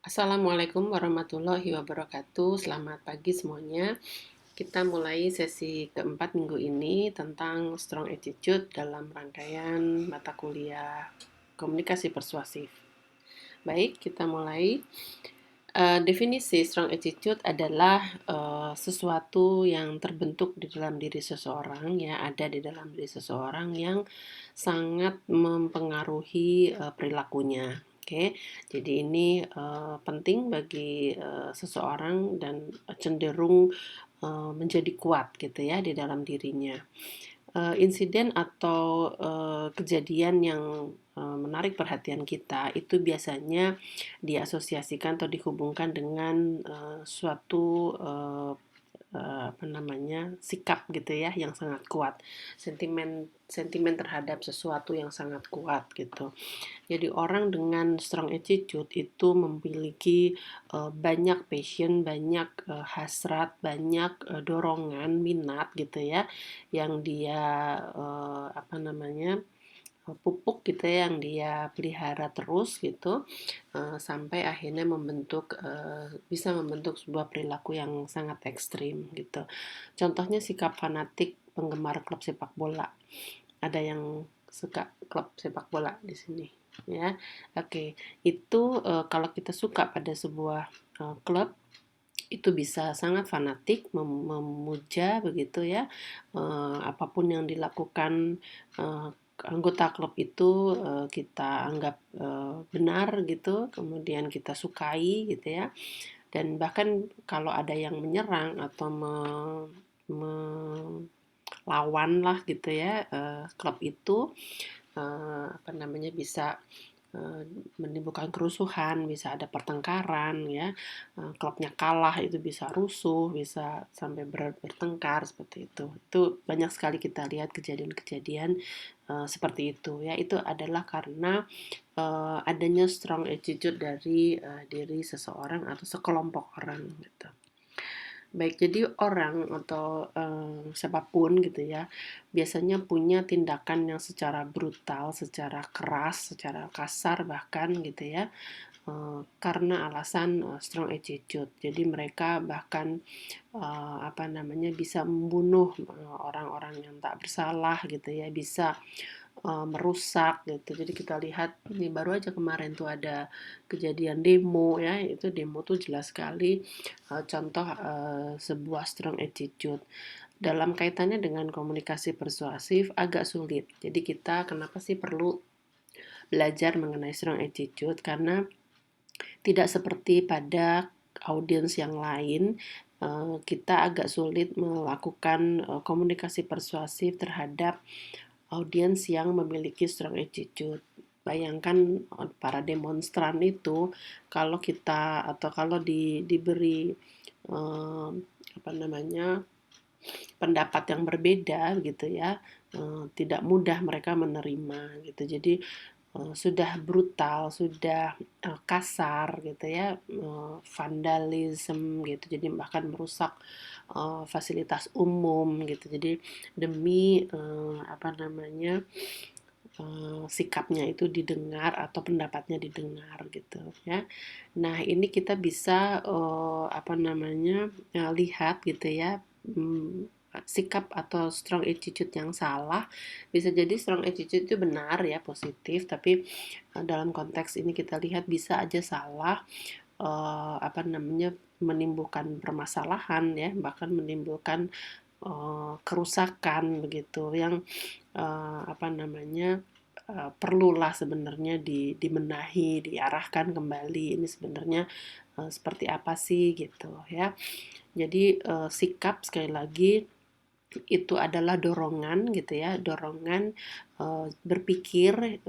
Assalamualaikum warahmatullahi wabarakatuh. Selamat pagi semuanya. Kita mulai sesi keempat minggu ini tentang strong attitude dalam rangkaian mata kuliah komunikasi persuasif. Baik, kita mulai. Definisi strong attitude adalah sesuatu yang terbentuk di dalam diri seseorang, ya, ada di dalam diri seseorang yang sangat mempengaruhi perilakunya. Oke, jadi ini penting bagi seseorang dan cenderung menjadi kuat gitu ya di dalam dirinya. Insiden atau kejadian yang menarik perhatian kita itu biasanya diasosiasikan atau dihubungkan dengan suatu apa namanya, sikap gitu ya yang sangat kuat, sentimen sentimen terhadap sesuatu yang sangat kuat gitu. Jadi orang dengan strong attitude itu memiliki banyak passion, banyak hasrat, banyak dorongan, minat gitu ya, yang dia apa namanya, pupuk gitu ya, yang dia pelihara terus gitu, sampai akhirnya bisa membentuk sebuah perilaku yang sangat ekstrim gitu. Contohnya sikap fanatik penggemar klub sepak bola. Ada yang suka klub sepak bola di sini ya. Oke, itu kalau kita suka pada sebuah klub itu bisa sangat fanatik memuja begitu ya, apapun yang dilakukan eh, anggota klub itu kita anggap benar gitu, kemudian kita sukai gitu ya, dan bahkan kalau ada yang menyerang atau melawan lah gitu ya klub itu, apa namanya, bisa menimbulkan kerusuhan, bisa ada pertengkaran ya, klubnya kalah itu bisa rusuh, bisa sampai bertengkar seperti itu. Itu banyak sekali kita lihat kejadian-kejadian seperti itu ya. Itu adalah karena adanya strong attitude dari diri seseorang atau sekelompok orang gitu. Baik, jadi orang atau siapapun gitu ya, biasanya punya tindakan yang secara brutal, secara keras, secara kasar bahkan gitu ya, karena alasan strong attitude. Jadi mereka bahkan apa namanya, bisa membunuh orang-orang yang tak bersalah gitu ya, bisa merusak gitu. Jadi kita lihat ini baru aja kemarin tuh ada kejadian demo ya, itu demo tuh jelas sekali contoh sebuah strong attitude. Dalam kaitannya dengan komunikasi persuasif agak sulit. Jadi kita kenapa sih perlu belajar mengenai strong attitude? Karena tidak seperti pada audiens yang lain, kita agak sulit melakukan komunikasi persuasif terhadap audiens yang memiliki strong attitude. Bayangkan para demonstran itu kalau kita atau kalau diberi eh, apa namanya, pendapat yang berbeda gitu ya, tidak mudah mereka menerima gitu. Jadi sudah brutal, sudah kasar gitu ya, vandalisme gitu, jadi bahkan merusak fasilitas umum gitu. Jadi demi apa namanya, sikapnya itu didengar atau pendapatnya didengar gitu ya. Nah ini kita bisa apa namanya, lihat gitu ya, sikap atau strong attitude yang salah. Bisa jadi strong attitude itu benar ya, positif, tapi dalam konteks ini kita lihat bisa aja salah, apa namanya, menimbulkan permasalahan ya, bahkan menimbulkan kerusakan begitu yang apa namanya, perlulah sebenarnya dibenahi, diarahkan kembali. Ini sebenarnya seperti apa sih gitu ya. Jadi sikap sekali lagi itu adalah dorongan gitu ya, dorongan berpikir,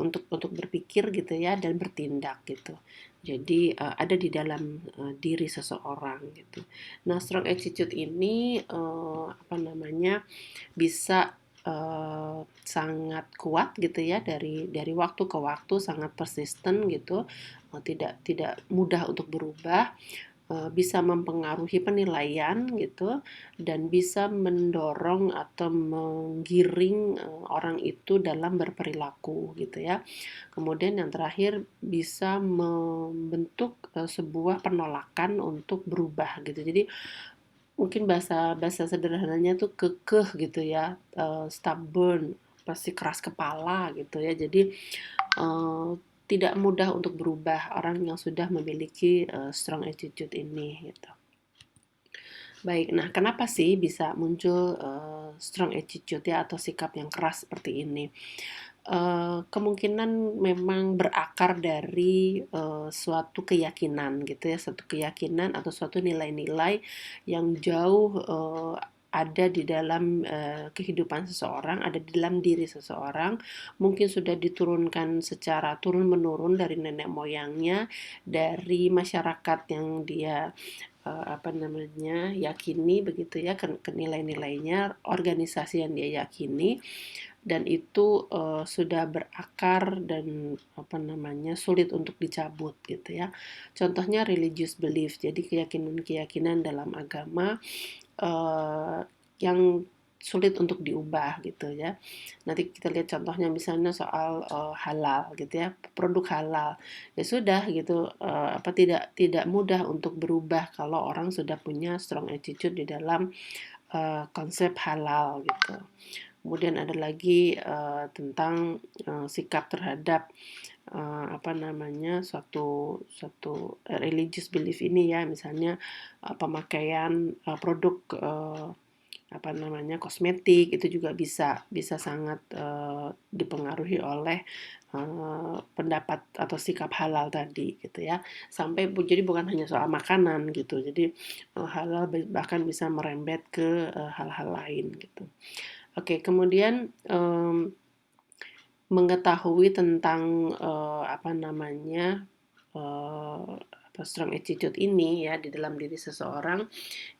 untuk berpikir gitu ya dan bertindak gitu. Jadi ada di dalam diri seseorang gitu. Nah, strong attitude ini apa namanya, bisa sangat kuat gitu ya, dari waktu ke waktu sangat persisten gitu, tidak tidak mudah untuk berubah. bisa mempengaruhi penilaian gitu dan bisa mendorong atau menggiring orang itu dalam berperilaku gitu ya. Kemudian yang terakhir bisa membentuk sebuah penolakan untuk berubah gitu. Jadi mungkin bahasa bahasa sederhananya tuh kekeh gitu ya, stubborn, pasti keras kepala gitu ya. Jadi eh, tidak mudah untuk berubah orang yang sudah memiliki strong attitude ini gitu. Baik, nah kenapa sih bisa muncul strong attitude ya atau sikap yang keras seperti ini? Kemungkinan memang berakar dari suatu keyakinan gitu ya, suatu keyakinan atau suatu nilai-nilai yang jauh ada di dalam kehidupan seseorang, ada di dalam diri seseorang, mungkin sudah diturunkan secara turun-menurun dari nenek moyangnya, dari masyarakat yang dia apa namanya yakini begitu ya, ke nilai-nilainya, organisasi yang dia yakini, dan itu sudah berakar dan apa namanya sulit untuk dicabut gitu ya. Contohnya religious belief, jadi keyakinan-keyakinan dalam agama yang sulit untuk diubah gitu ya. Nanti kita lihat contohnya misalnya soal halal gitu ya, produk halal. Ya sudah gitu, apa tidak tidak mudah untuk berubah kalau orang sudah punya strong attitude di dalam konsep halal gitu. Kemudian ada lagi tentang sikap terhadap apa namanya suatu suatu religious belief ini ya, misalnya pemakaian produk apa namanya kosmetik itu juga bisa bisa sangat dipengaruhi oleh pendapat atau sikap halal tadi gitu ya. Sampai jadi bukan hanya soal makanan gitu. Jadi halal bahkan bisa merembet ke hal-hal lain gitu. Oke, kemudian mengetahui tentang apa namanya strong attitude ini ya di dalam diri seseorang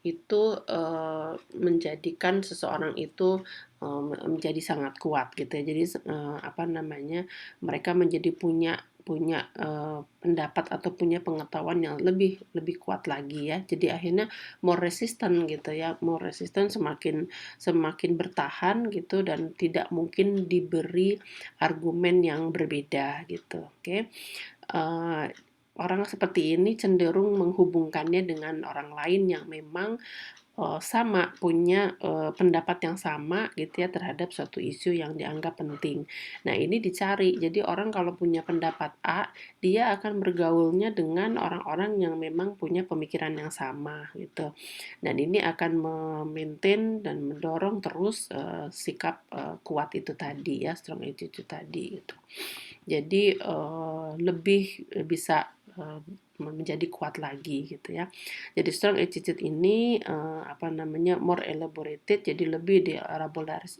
itu menjadikan seseorang itu menjadi sangat kuat gitu ya. Jadi apa namanya mereka menjadi punya punya pendapat atau punya pengetahuan yang lebih lebih kuat lagi ya. Jadi akhirnya more resistant gitu ya, more resistant semakin semakin bertahan gitu dan tidak mungkin diberi argumen yang berbeda gitu. Oke. Uh, Orang seperti ini cenderung menghubungkannya dengan orang lain yang memang sama, punya pendapat yang sama gitu ya terhadap suatu isu yang dianggap penting. Nah, ini dicari. Jadi orang kalau punya pendapat A, dia akan bergaulnya dengan orang-orang yang memang punya pemikiran yang sama gitu. Dan ini akan memaintain dan mendorong terus sikap kuat itu tadi ya, strong attitude tadi gitu. Jadi lebih bisa menjadi kuat lagi gitu ya. Jadi strong attitude ini apa namanya more elaborated, jadi lebih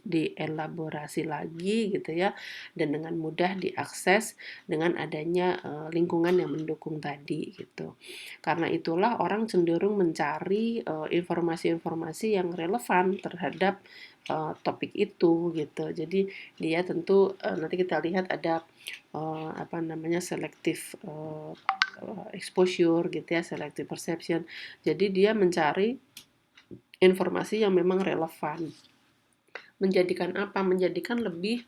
dielaborasi lagi gitu ya, dan dengan mudah diakses dengan adanya lingkungan yang mendukung tadi gitu. Karena itulah orang cenderung mencari informasi-informasi yang relevan terhadap topik itu gitu. Jadi dia tentu nanti kita lihat ada apa namanya selective exposure gitu ya, selective perception. Jadi dia mencari informasi yang memang relevan. Menjadikan apa? Menjadikan lebih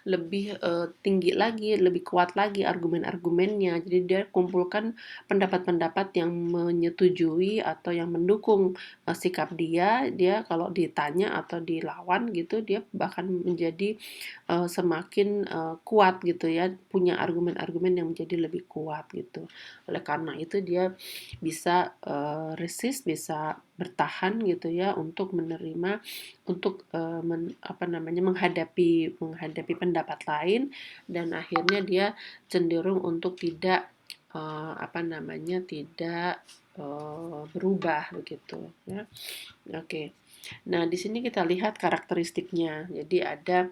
lebih tinggi lagi, lebih kuat lagi argumen-argumennya. Jadi dia kumpulkan pendapat-pendapat yang menyetujui atau yang mendukung sikap dia. Dia kalau ditanya atau dilawan gitu, dia bahkan menjadi semakin kuat gitu ya, punya argumen-argumen yang menjadi lebih kuat gitu. Oleh karena itu dia bisa resist, bisa bertahan gitu ya untuk menerima untuk apa namanya menghadapi menghadapi pendapat lain dan akhirnya dia cenderung untuk tidak apa namanya tidak berubah begitu ya. Oke. Nah, di sini kita lihat karakteristiknya. Jadi ada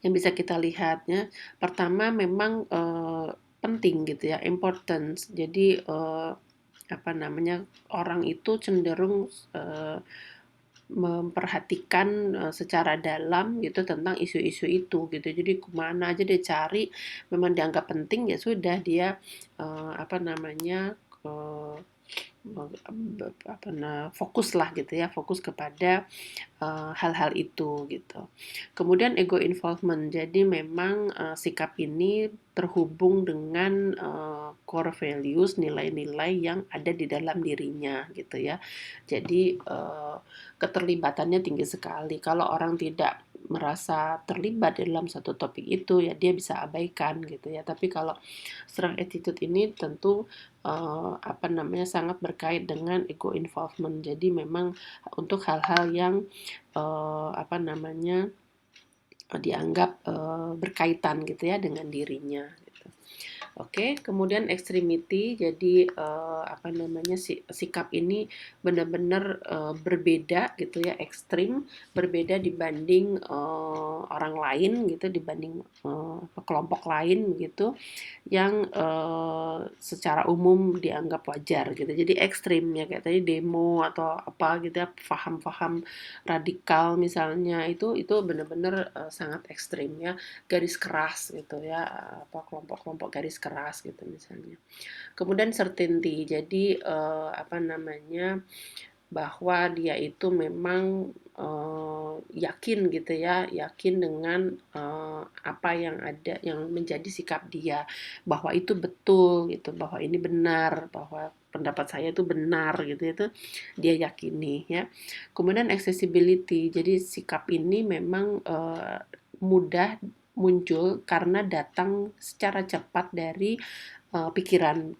yang bisa kita lihatnya. Pertama memang penting gitu ya, importance. Jadi apa namanya orang itu cenderung memperhatikan secara dalam gitu tentang isu-isu itu gitu. Jadi kemana aja dia cari, memang dianggap penting ya sudah dia apa namanya fokus lah gitu ya, fokus kepada hal-hal itu gitu. Kemudian ego involvement, jadi memang sikap ini terhubung dengan core values, nilai-nilai yang ada di dalam dirinya gitu ya. Jadi keterlibatannya tinggi sekali. Kalau orang tidak merasa terlibat dalam satu topik itu ya dia bisa abaikan gitu ya. Tapi kalau strong attitude ini tentu sangat berkait dengan ego involvement. Jadi memang untuk hal-hal yang dianggap berkaitan gitu ya dengan dirinya. Gitu. Oke, kemudian extremity, jadi sikap ini benar-benar berbeda gitu ya, ekstrim, berbeda dibanding orang lain gitu, dibanding kelompok lain gitu, yang secara umum dianggap wajar gitu. Jadi ekstrim ya kayak tadi demo atau apa gitu ya, paham-paham radikal misalnya itu benar-benar sangat ekstrim ya, garis keras gitu ya, kelompok-kelompok garis keras gitu misalnya. Kemudian certainty, jadi bahwa dia itu memang yakin gitu ya, yakin dengan apa yang ada, yang menjadi sikap dia, bahwa itu betul gitu, bahwa ini benar, bahwa pendapat saya itu benar gitu, itu dia yakini ya. Kemudian accessibility, jadi sikap ini memang mudah muncul karena datang secara cepat dari pikiran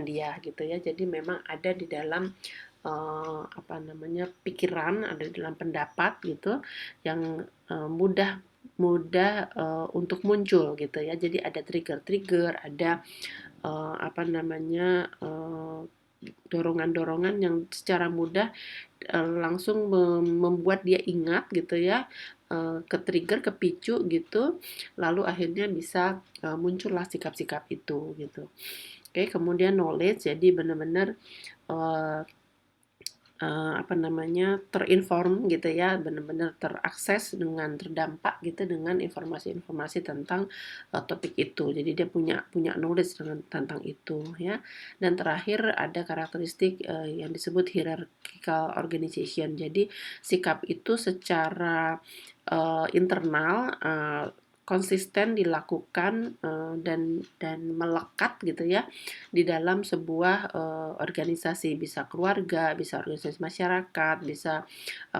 dia gitu ya. Jadi memang ada di dalam pikiran, ada di dalam pendapat gitu yang mudah mudah untuk muncul gitu ya. Jadi ada trigger-trigger, ada dorongan-dorongan yang secara mudah langsung membuat dia ingat gitu ya, ke-trigger, kepicu gitu, lalu akhirnya bisa muncullah sikap-sikap itu gitu. Oke, kemudian knowledge, jadi benar-benar uh, terinform gitu ya, benar-benar terakses dengan terdampak gitu dengan informasi-informasi tentang topik itu. Jadi dia punya punya knowledge tentang itu ya. Dan terakhir ada karakteristik yang disebut hierarchical organization. Jadi sikap itu secara internal konsisten dilakukan dan melekat gitu ya di dalam sebuah organisasi, bisa keluarga, bisa organisasi masyarakat, bisa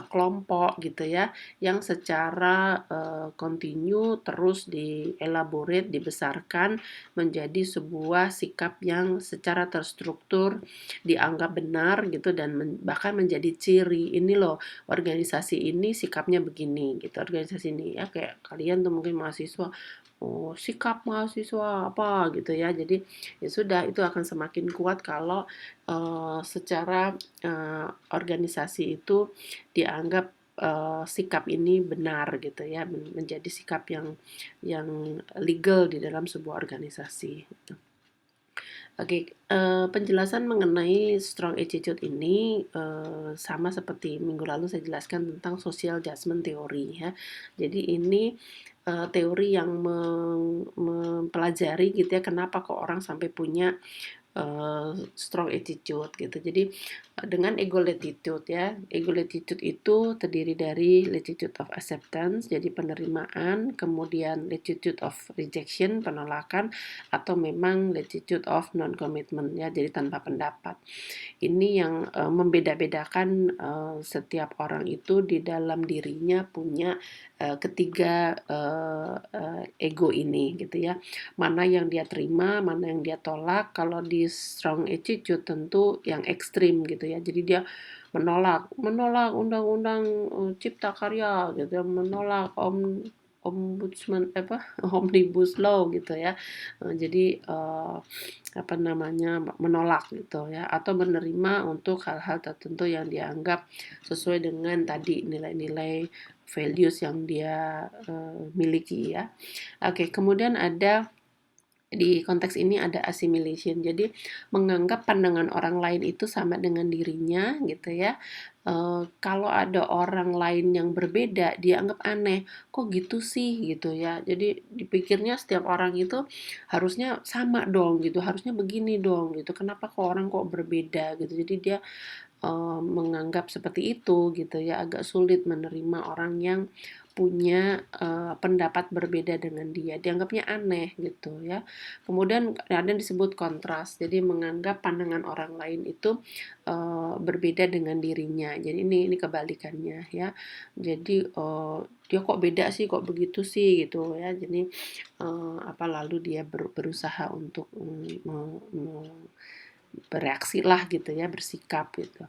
kelompok gitu ya, yang secara kontinu terus dielaborate, dibesarkan menjadi sebuah sikap yang secara terstruktur dianggap benar gitu, dan bahkan menjadi ciri, ini loh organisasi ini sikapnya begini gitu, organisasi ini ya, kayak kalian tuh mungkin mahasiswa, oh sikap mahasiswa apa gitu ya, jadi ya sudah, itu akan semakin kuat kalau secara organisasi itu dianggap sikap ini benar gitu ya, menjadi sikap yang legal di dalam sebuah organisasi gitu. Oke, penjelasan mengenai strong attitude ini sama seperti minggu lalu saya jelaskan tentang social judgment theory ya. Jadi ini teori yang mempelajari gitu ya, kenapa kok orang sampai punya strong attitude gitu. Jadi dengan ego latitude ya, ego latitude itu terdiri dari latitude of acceptance, jadi penerimaan, kemudian latitude of rejection, penolakan, atau memang latitude of non commitment ya, jadi tanpa pendapat. Ini yang membeda-bedakan setiap orang itu di dalam dirinya punya ketiga ego ini gitu ya, mana yang dia terima, mana yang dia tolak. Kalau di strong attitude tentu yang ekstrim gitu ya, jadi dia menolak undang-undang cipta karya gitu ya, menolak ombudsman omnibus law gitu ya. Jadi menolak gitu ya, atau menerima untuk hal-hal tertentu yang dianggap sesuai dengan tadi nilai-nilai values yang dia miliki ya. Oke, kemudian ada Di konteks ini ada assimilation, jadi menganggap pandangan orang lain itu sama dengan dirinya gitu ya. Kalau ada orang lain yang berbeda, dia anggap aneh, kok gitu sih gitu ya. Jadi dipikirnya setiap orang itu harusnya sama dong gitu, harusnya begini dong gitu. Kenapa kok orang kok berbeda gitu. Jadi dia menganggap seperti itu gitu ya, agak sulit menerima orang yang punya pendapat berbeda dengan dia, dianggapnya aneh gitu ya. Kemudian ada yang disebut kontras, jadi menganggap pandangan orang lain itu berbeda dengan dirinya. Jadi ini kebalikannya ya. Jadi dia kok beda sih, kok begitu sih gitu ya. Jadi lalu dia berusaha untuk bereaksi lah gitu ya, bersikap gitu.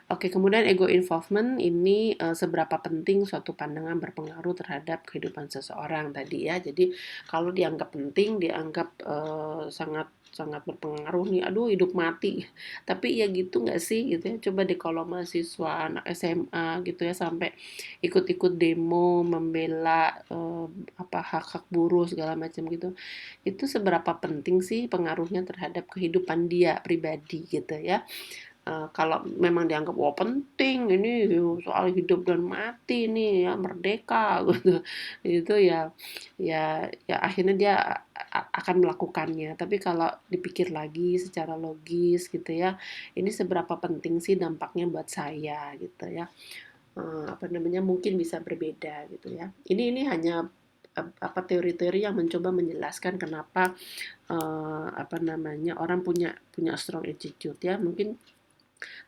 Oke, kemudian ego involvement ini seberapa penting suatu pandangan berpengaruh terhadap kehidupan seseorang tadi ya. Jadi kalau dianggap penting, dianggap sangat sangat berpengaruh nih, aduh hidup mati. Tapi ya gitu nggak sih gitu ya. Coba deh kalau mahasiswa anak SMA gitu ya sampai ikut-ikut demo membela hak-hak buruh segala macam gitu. Itu seberapa penting sih pengaruhnya terhadap kehidupan dia pribadi gitu ya. Kalau memang dianggap wah penting ini soal hidup dan mati nih ya merdeka gitu itu ya akhirnya dia akan melakukannya. Tapi kalau dipikir lagi secara logis gitu ya, ini seberapa penting sih dampaknya buat saya gitu ya. Mungkin bisa berbeda gitu ya. Ini hanya teori-teori yang mencoba menjelaskan kenapa orang punya punya strong attitude ya. Mungkin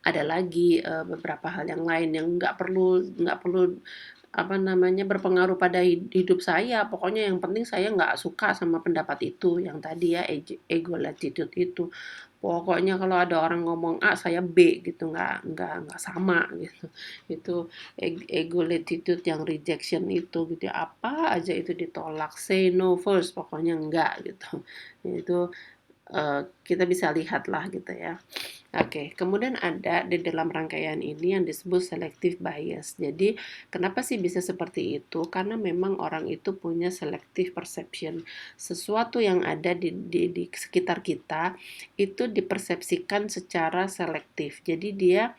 ada lagi beberapa hal yang lain yang nggak perlu berpengaruh pada hidup saya. Pokoknya yang penting saya nggak suka sama pendapat itu yang tadi ya, ego attitude itu. Pokoknya kalau ada orang ngomong A saya B gitu, nggak sama gitu. Itu ego attitude yang rejection itu gitu ya. Apa aja itu ditolak, say no first, pokoknya enggak gitu. Itu kita bisa lihatlah gitu ya. Oke, kemudian ada di dalam rangkaian ini yang disebut selective bias. Jadi, kenapa sih bisa seperti itu? Karena memang orang itu punya selective perception. Sesuatu yang ada di sekitar kita itu dipersepsikan secara selektif. Jadi dia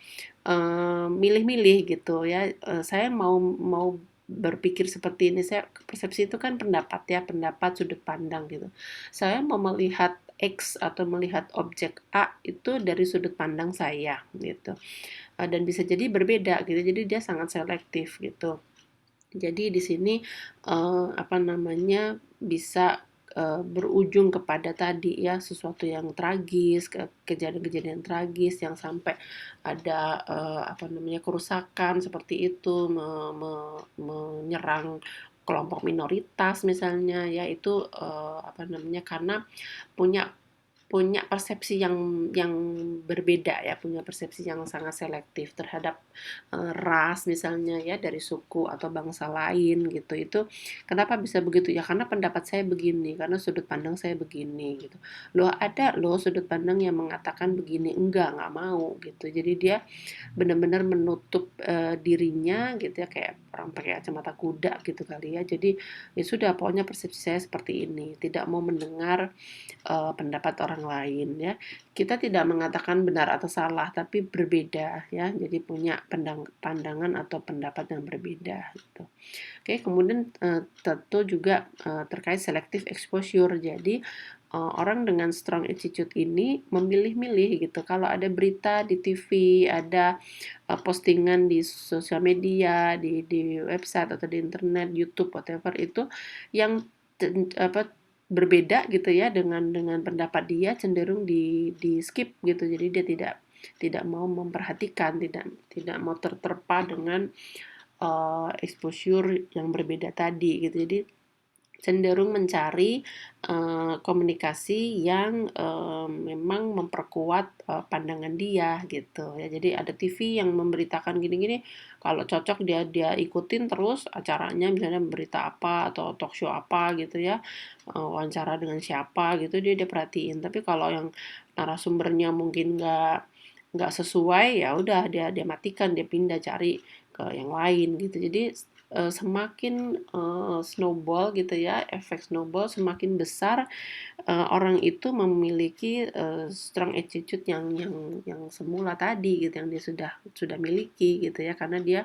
milih-milih gitu ya. Saya mau berpikir seperti ini. Saya persepsi itu kan pendapat ya, pendapat sudut pandang gitu. Saya mau melihat X atau melihat objek A itu dari sudut pandang saya gitu. Dan bisa jadi berbeda gitu. Jadi dia sangat selektif gitu. Jadi di sini bisa berujung kepada tadi ya sesuatu yang tragis, kejadian-kejadian tragis yang sampai ada kerusakan seperti itu menyerang kelompok minoritas misalnya ya itu karena punya punya persepsi yang berbeda ya, punya persepsi yang sangat selektif terhadap ras misalnya ya dari suku atau bangsa lain gitu. Itu kenapa bisa begitu ya? Karena pendapat saya begini, karena sudut pandang saya begini gitu. Loh ada loh sudut pandang yang mengatakan begini, nggak mau gitu. Jadi dia benar-benar menutup dirinya gitu ya kayak orang pakai kacamata kuda gitu kali ya. Jadi ya sudah pokoknya persepsi saya seperti ini, tidak mau mendengar pendapat orang lain ya. Kita tidak mengatakan benar atau salah, tapi berbeda ya. Jadi punya pandangan atau pendapat yang berbeda gitu. Oke, kemudian tentu juga terkait selective exposure. Jadi orang dengan strong attitude ini memilih-milih gitu. Kalau ada berita di TV, ada postingan di sosial media, di website atau di internet, YouTube, whatever itu yang berbeda gitu ya dengan pendapat dia cenderung di skip gitu. Jadi dia tidak mau memperhatikan, tidak mau terterpa dengan exposure yang berbeda tadi gitu. Jadi cenderung mencari komunikasi yang memang memperkuat pandangan dia gitu ya. Jadi ada TV yang memberitakan gini-gini, kalau cocok dia ikutin terus acaranya misalnya berita apa atau talk show apa gitu ya, wawancara dengan siapa gitu dia perhatiin. Tapi kalau yang narasumbernya mungkin nggak sesuai ya udah dia matikan, dia pindah cari ke yang lain gitu. Jadi semakin snowball gitu ya, efek snowball semakin besar orang itu memiliki strong attitude yang semula tadi gitu, yang dia sudah miliki gitu ya, karena dia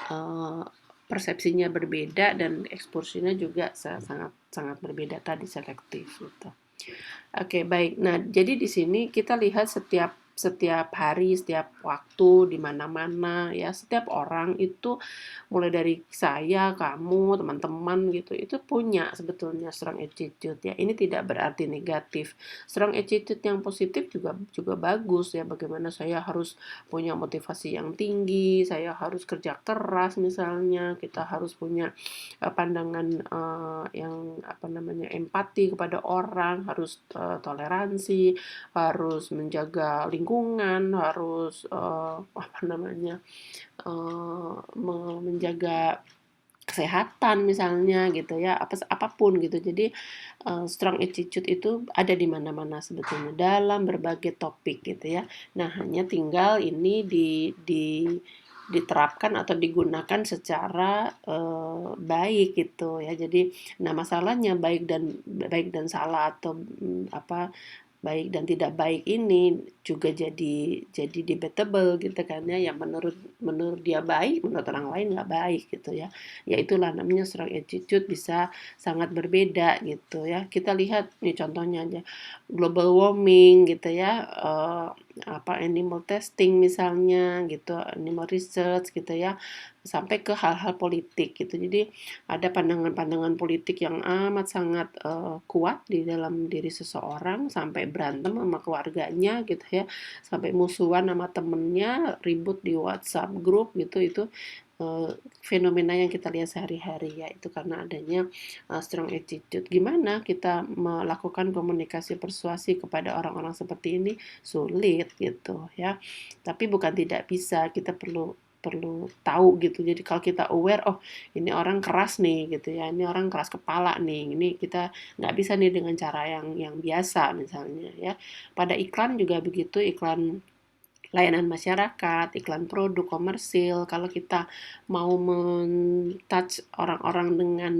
uh, persepsinya berbeda dan eksposure-nya juga sangat sangat berbeda tadi, selektif gitu. Oke, baik. Nah, jadi di sini kita lihat setiap setiap hari, setiap waktu, di mana-mana ya, setiap orang itu mulai dari saya, kamu, teman-teman gitu, itu punya sebetulnya strong attitude ya. Ini tidak berarti negatif. Strong attitude yang positif juga juga bagus ya. Bagaimana saya harus punya motivasi yang tinggi, saya harus kerja keras misalnya, kita harus punya pandangan yang apa namanya, empati kepada orang, harus toleransi, harus menjaga lingkungan, harus apa namanya, menjaga kesehatan misalnya gitu ya, apapun gitu. Jadi strong attitude itu ada di mana-mana sebetulnya dalam berbagai topik gitu ya. Nah, hanya tinggal ini diterapkan atau digunakan secara baik gitu ya. Jadi, nah masalahnya baik dan salah atau apa, baik dan tidak baik ini juga jadi debatable gitu kan ya, yang menurut menurut dia baik, menurut orang lain nggak baik gitu ya. Ya itulah namanya strong attitude bisa sangat berbeda gitu ya. Kita lihat nih contohnya aja global warming gitu ya, apa animal testing misalnya gitu, animal research gitu ya, sampai ke hal-hal politik gitu. Jadi ada pandangan-pandangan politik yang amat sangat kuat di dalam diri seseorang, sampai berantem sama keluarganya gitu ya, sampai musuhan sama temennya, ribut di WhatsApp grup gitu. Itu fenomena yang kita lihat sehari-hari ya, itu karena adanya strong attitude. Gimana kita melakukan komunikasi persuasi kepada orang-orang seperti ini? Sulit gitu ya, tapi bukan tidak bisa, kita perlu perlu tahu gitu. Jadi kalau kita aware, oh ini orang keras nih gitu ya, ini orang keras kepala nih, ini kita nggak bisa nih dengan cara yang biasa misalnya ya. Pada iklan juga begitu, iklan layanan masyarakat, iklan produk komersil, kalau kita mau men-touch orang-orang dengan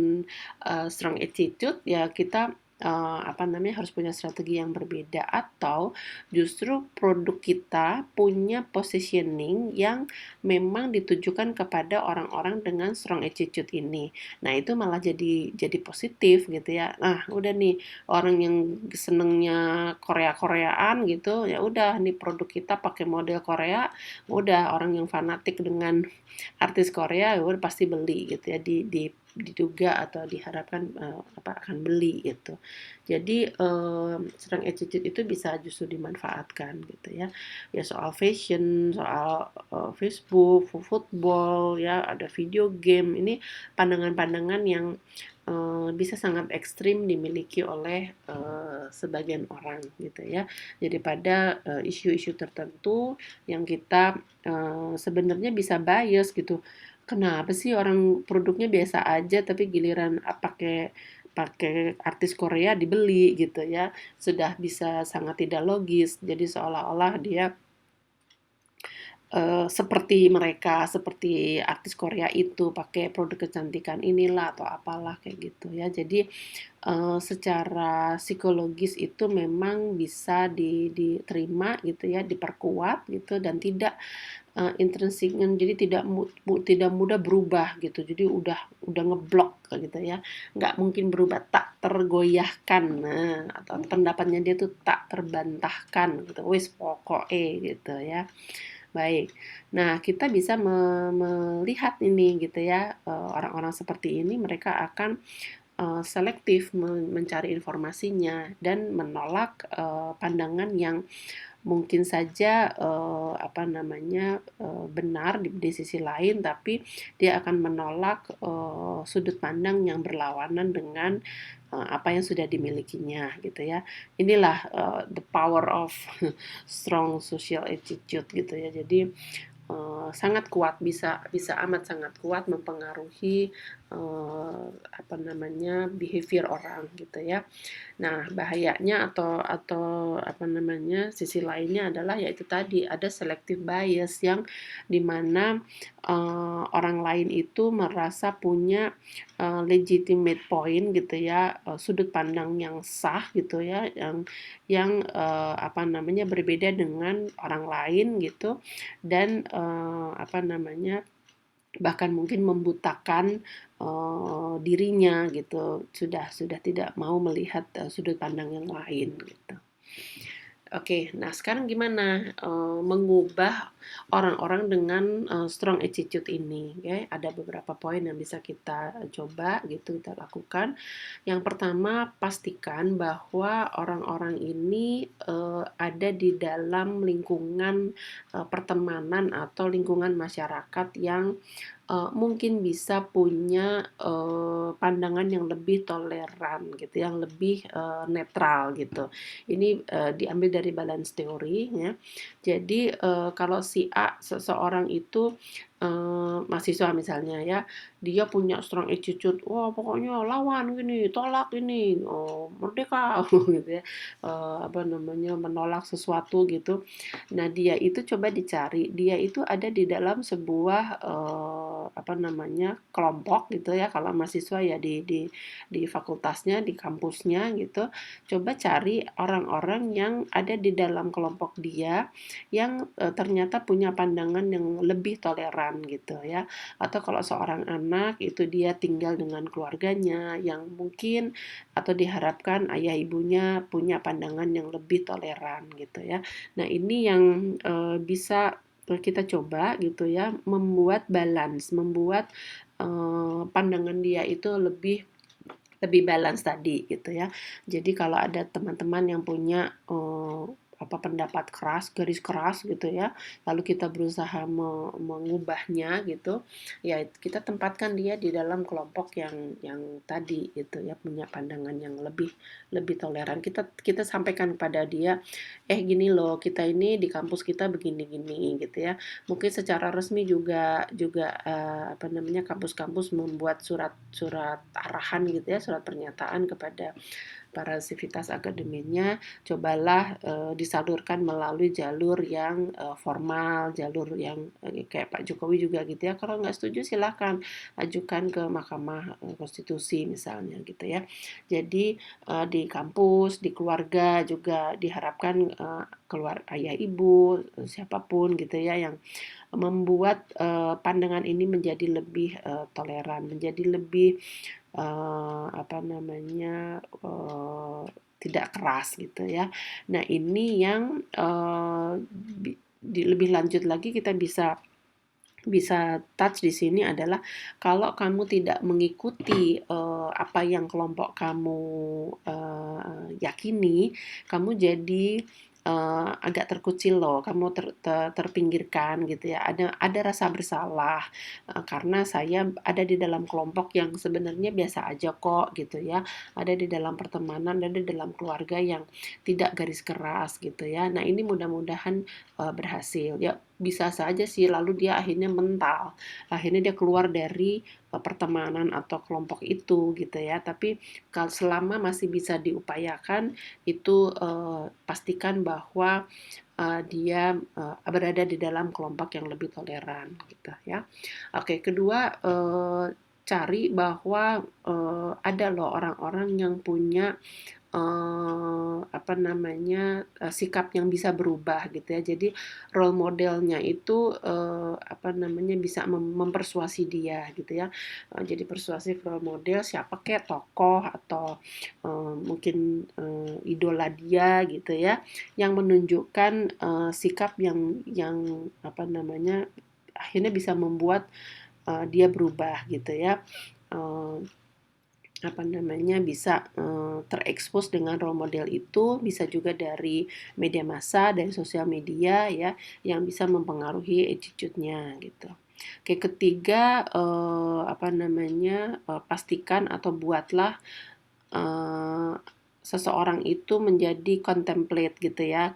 strong attitude, ya kita apa namanya, harus punya strategi yang berbeda, atau justru produk kita punya positioning yang memang ditujukan kepada orang-orang dengan strong attitude ini. Nah, itu malah jadi positif gitu ya. Nah, udah nih, orang yang senengnya Korea-Koreaan gitu, ya udah nih produk kita pakai model Korea, udah orang yang fanatik dengan artis Korea, ya udah pasti beli gitu ya, diduga atau diharapkan akan beli gitu. Jadi strong attitude itu bisa justru dimanfaatkan gitu ya. Ya soal fashion, soal Facebook, football ya, ada video game. Ini pandangan-pandangan yang bisa sangat ekstrim dimiliki oleh sebagian orang gitu ya. Jadi pada isu-isu tertentu yang kita sebenarnya bisa bias gitu. Kenapa sih orang produknya biasa aja tapi giliran pakai pakai artis Korea dibeli gitu ya. Sudah bisa sangat tidak logis. Jadi seolah-olah dia seperti mereka, seperti artis Korea itu pakai produk kecantikan inilah atau apalah kayak gitu ya. Jadi secara psikologis itu memang bisa diterima gitu ya, diperkuat gitu, dan tidak intrinsik, jadi tidak mudah berubah gitu. Jadi udah ngeblok gitu ya, nggak mungkin berubah, tak tergoyahkan. Nah, atau pendapatnya dia tuh tak terbantahkan gitu, wis pokoke gitu ya. Baik. Nah, kita bisa melihat ini gitu ya, orang-orang seperti ini mereka akan selektif mencari informasinya dan menolak pandangan yang mungkin saja apa namanya, benar di sisi lain, tapi dia akan menolak sudut pandang yang berlawanan dengan apa yang sudah dimilikinya gitu ya. Inilah the power of strong social attitude gitu ya. Jadi sangat kuat, bisa bisa amat sangat kuat mempengaruhi apa namanya, behavior orang gitu ya. Nah, bahayanya atau apa namanya, sisi lainnya adalah yaitu tadi ada selective bias yang dimana orang lain itu merasa punya legitimate point gitu ya, sudut pandang yang sah gitu ya, yang apa namanya, berbeda dengan orang lain gitu dan apa namanya, bahkan mungkin membutakan dirinya gitu, sudah tidak mau melihat sudut pandang yang lain gitu. Oke, nah sekarang gimana mengubah orang-orang dengan strong attitude ini? Ya, ada beberapa poin yang bisa kita coba gitu, kita lakukan. Yang pertama, pastikan bahwa orang-orang ini ada di dalam lingkungan pertemanan atau lingkungan masyarakat yang mungkin bisa punya pandangan yang lebih toleran gitu, yang lebih netral gitu. Ini diambil dari balance theory ya. Jadi kalau si A seseorang itu mahasiswa misalnya ya, dia punya strong attitude, wah pokoknya lawan gini, tolak ini, merdeka gitu ya, apa namanya, menolak sesuatu gitu. Nah dia itu coba dicari, dia itu ada di dalam sebuah apa namanya, kelompok gitu ya, kalau mahasiswa ya di fakultasnya, di kampusnya gitu. Coba cari orang-orang yang ada di dalam kelompok dia yang ternyata punya pandangan yang lebih toleran gitu ya. Atau kalau seorang anak itu dia tinggal dengan keluarganya yang mungkin atau diharapkan ayah ibunya punya pandangan yang lebih toleran gitu ya. Nah, ini yang bisa kita coba gitu ya, membuat balance, membuat pandangan dia itu lebih balance tadi gitu ya. Jadi kalau ada teman-teman yang punya apa pendapat keras, garis keras gitu ya, lalu kita berusaha mengubahnya gitu, ya kita tempatkan dia di dalam kelompok yang tadi gitu ya, punya pandangan yang lebih lebih toleran. Kita kita sampaikan kepada dia, gini loh, kita ini di kampus kita begini-gini gitu ya. Mungkin secara resmi juga juga apa namanya, kampus-kampus membuat surat-surat arahan gitu ya, surat pernyataan kepada para sivitas akademiknya, cobalah disalurkan melalui jalur yang formal, jalur yang kayak Pak Jokowi juga gitu ya. Kalau nggak setuju silahkan ajukan ke Mahkamah Konstitusi misalnya gitu ya. Jadi di kampus, di keluarga juga diharapkan keluar ayah ibu, siapapun gitu ya yang membuat pandangan ini menjadi lebih toleran, menjadi lebih apa namanya, tidak keras gitu ya. Nah ini yang lebih lanjut lagi kita bisa bisa touch di sini adalah kalau kamu tidak mengikuti apa yang kelompok kamu yakini, kamu jadi agak terkucil loh, kamu terpinggirkan gitu ya. Ada rasa bersalah karena saya ada di dalam kelompok yang sebenarnya biasa aja kok gitu ya. Ada di dalam pertemanan, ada di dalam keluarga yang tidak garis keras gitu ya. Nah ini mudah-mudahan berhasil ya. Bisa saja sih lalu dia akhirnya mental, akhirnya dia keluar dari pertemanan atau kelompok itu gitu ya. Tapi kalau selama masih bisa diupayakan itu pastikan bahwa dia berada di dalam kelompok yang lebih toleran gitu ya. Oke, kedua cari bahwa ada loh orang-orang yang punya apa namanya, sikap yang bisa berubah gitu ya. Jadi role modelnya itu apa namanya, bisa mempersuasi dia gitu ya. Jadi persuasif role model siapa kek, tokoh atau mungkin idola dia gitu ya, yang menunjukkan sikap yang apa namanya, akhirnya bisa membuat dia berubah gitu ya. Uh, apa namanya, bisa terekspos dengan role model itu, bisa juga dari media massa, dari sosial media ya, yang bisa mempengaruhi attitude-nya gitu. Oke, ketiga apa namanya, pastikan atau buatlah seseorang itu menjadi contemplate gitu ya,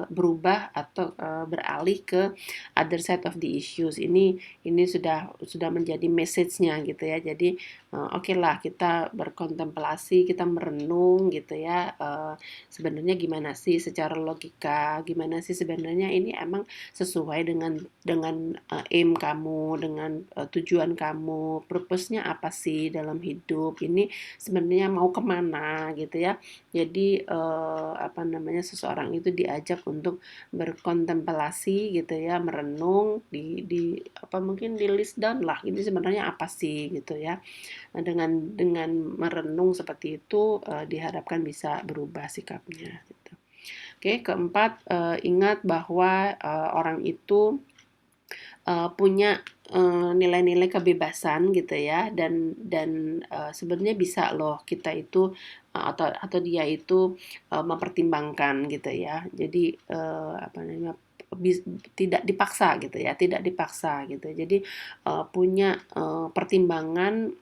berubah atau beralih ke other side of the issues. Ini sudah menjadi message-nya gitu ya. Jadi oke lah kita berkontemplasi, kita merenung gitu ya. Sebenarnya gimana sih secara logika, gimana sih sebenarnya ini emang sesuai dengan aim kamu, dengan tujuan kamu, purpose-nya apa sih dalam hidup ini, sebenarnya mau kemana gitu ya. Jadi apa namanya, seseorang itu diajak untuk berkontemplasi gitu ya, merenung di apa, mungkin di list down lah ini sebenarnya apa sih gitu ya. Nah, dengan merenung seperti itu diharapkan bisa berubah sikapnya gitu. Oke, keempat, ingat bahwa orang itu punya nilai-nilai kebebasan gitu ya, dan sebenarnya bisa loh kita itu atau dia itu mempertimbangkan gitu ya. Jadi apa namanya, tidak dipaksa gitu ya, tidak dipaksa gitu. Jadi punya pertimbangan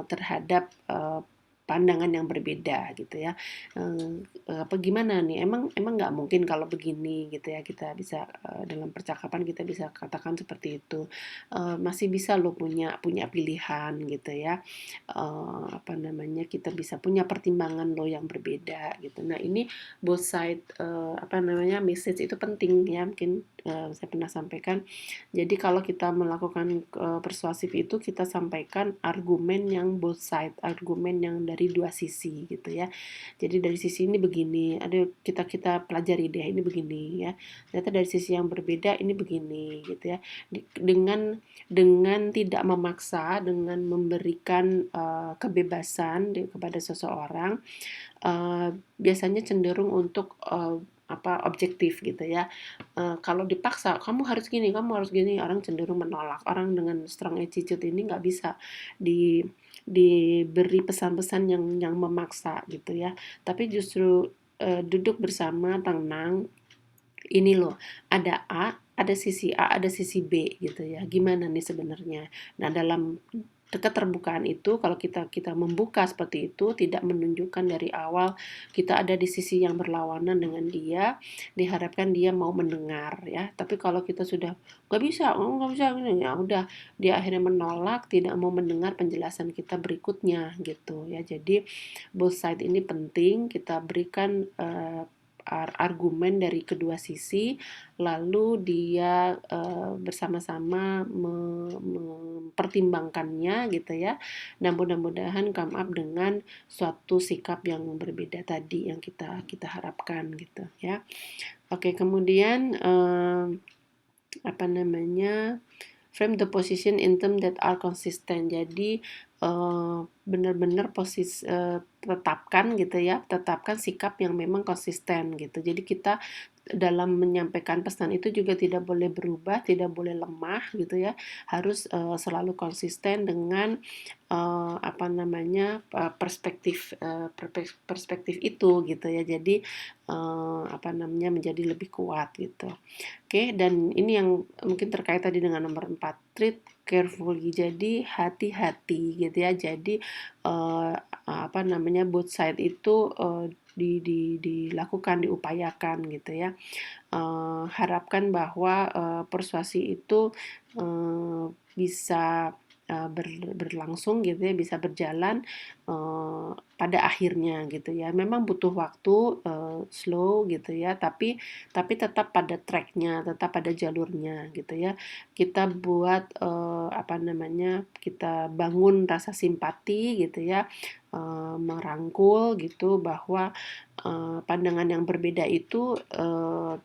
terhadap pandangan yang berbeda gitu ya. Apa gimana nih, emang emang nggak mungkin kalau begini gitu ya, kita bisa dalam percakapan kita bisa katakan seperti itu. Masih bisa lo punya punya pilihan gitu ya. Apa namanya, kita bisa punya pertimbangan lo yang berbeda gitu. Nah ini both side apa namanya, message itu penting ya, mungkin saya pernah sampaikan. Jadi kalau kita melakukan persuasif itu kita sampaikan argumen yang both side, argumen yang dari dua sisi gitu ya. Jadi dari sisi ini begini, ada kita pelajari deh ini begini ya. Ternyata dari sisi yang berbeda ini begini gitu ya. Dengan tidak memaksa, dengan memberikan kebebasan kepada seseorang, biasanya cenderung untuk apa, objektif gitu ya. Kalau dipaksa kamu harus gini, kamu harus gini, orang cenderung menolak. Orang dengan strong attitude ini nggak bisa diberi pesan-pesan yang memaksa gitu ya. Tapi justru duduk bersama tenang, ini loh ada A, ada sisi A, ada sisi B gitu ya. Gimana nih sebenarnya? Nah, dalam keterbukaan itu kalau kita membuka seperti itu, tidak menunjukkan dari awal kita ada di sisi yang berlawanan dengan dia, diharapkan dia mau mendengar ya. Tapi kalau kita sudah nggak bisa, oh nggak bisa, ya udah dia akhirnya menolak, tidak mau mendengar penjelasan kita berikutnya gitu ya. Jadi both side ini penting kita berikan argumen dari kedua sisi, lalu dia bersama-sama mempertimbangkannya gitu ya. Dan mudah-mudahan come up dengan suatu sikap yang berbeda tadi yang kita harapkan gitu ya. Oke, kemudian apa namanya, frame the position in terms that are consistent. Jadi benar-benar tetapkan gitu ya, tetapkan sikap yang memang konsisten gitu. Jadi kita dalam menyampaikan pesan itu juga tidak boleh berubah, tidak boleh lemah gitu ya. Harus selalu konsisten dengan apa namanya, perspektif itu gitu ya. Jadi apa namanya, menjadi lebih kuat gitu. Oke, dan ini yang mungkin terkait tadi dengan nomor 4, treat carefully. Jadi hati-hati gitu ya. Jadi apa namanya, both side itu dilakukan, diupayakan gitu ya. Harapkan bahwa persuasi itu bisa berlangsung gitu ya, bisa berjalan pada akhirnya gitu ya. Memang butuh waktu, slow gitu ya, tapi tetap pada tracknya, tetap pada jalurnya gitu ya. Kita buat apa namanya, kita bangun rasa simpati gitu ya, merangkul gitu bahwa pandangan yang berbeda itu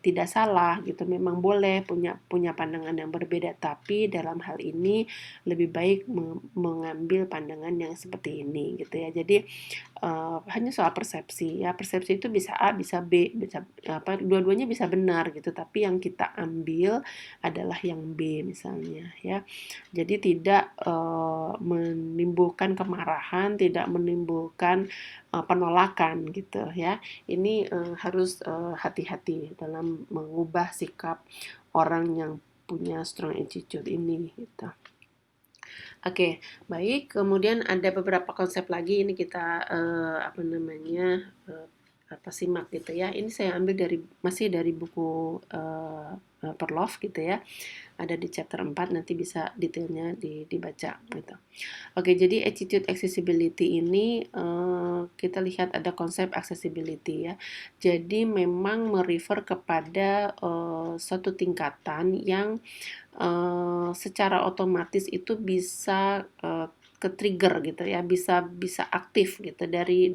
tidak salah gitu. Memang boleh punya pandangan yang berbeda, tapi dalam hal ini lebih baik mengambil pandangan yang seperti ini gitu ya. Jadi hanya soal persepsi ya. Persepsi itu bisa A, bisa B, bisa apa, dua-duanya bisa benar gitu, tapi yang kita ambil adalah yang B misalnya ya. Jadi tidak menimbulkan kemarahan, tidak menimbulkan penolakan gitu ya. Ini harus hati-hati dalam mengubah sikap orang yang punya strong attitude ini gitu. Oke, baik. Kemudian ada beberapa konsep lagi ini kita apa namanya apa simak gitu ya. Ini saya ambil dari masih dari buku Perlov gitu ya. Ada di chapter 4 nanti bisa detailnya dibaca gitu. Oke, jadi attitude accessibility ini kita lihat ada konsep accessibility ya. Jadi memang merefer kepada suatu tingkatan yang secara otomatis itu bisa ke-trigger gitu ya, bisa bisa aktif gitu dari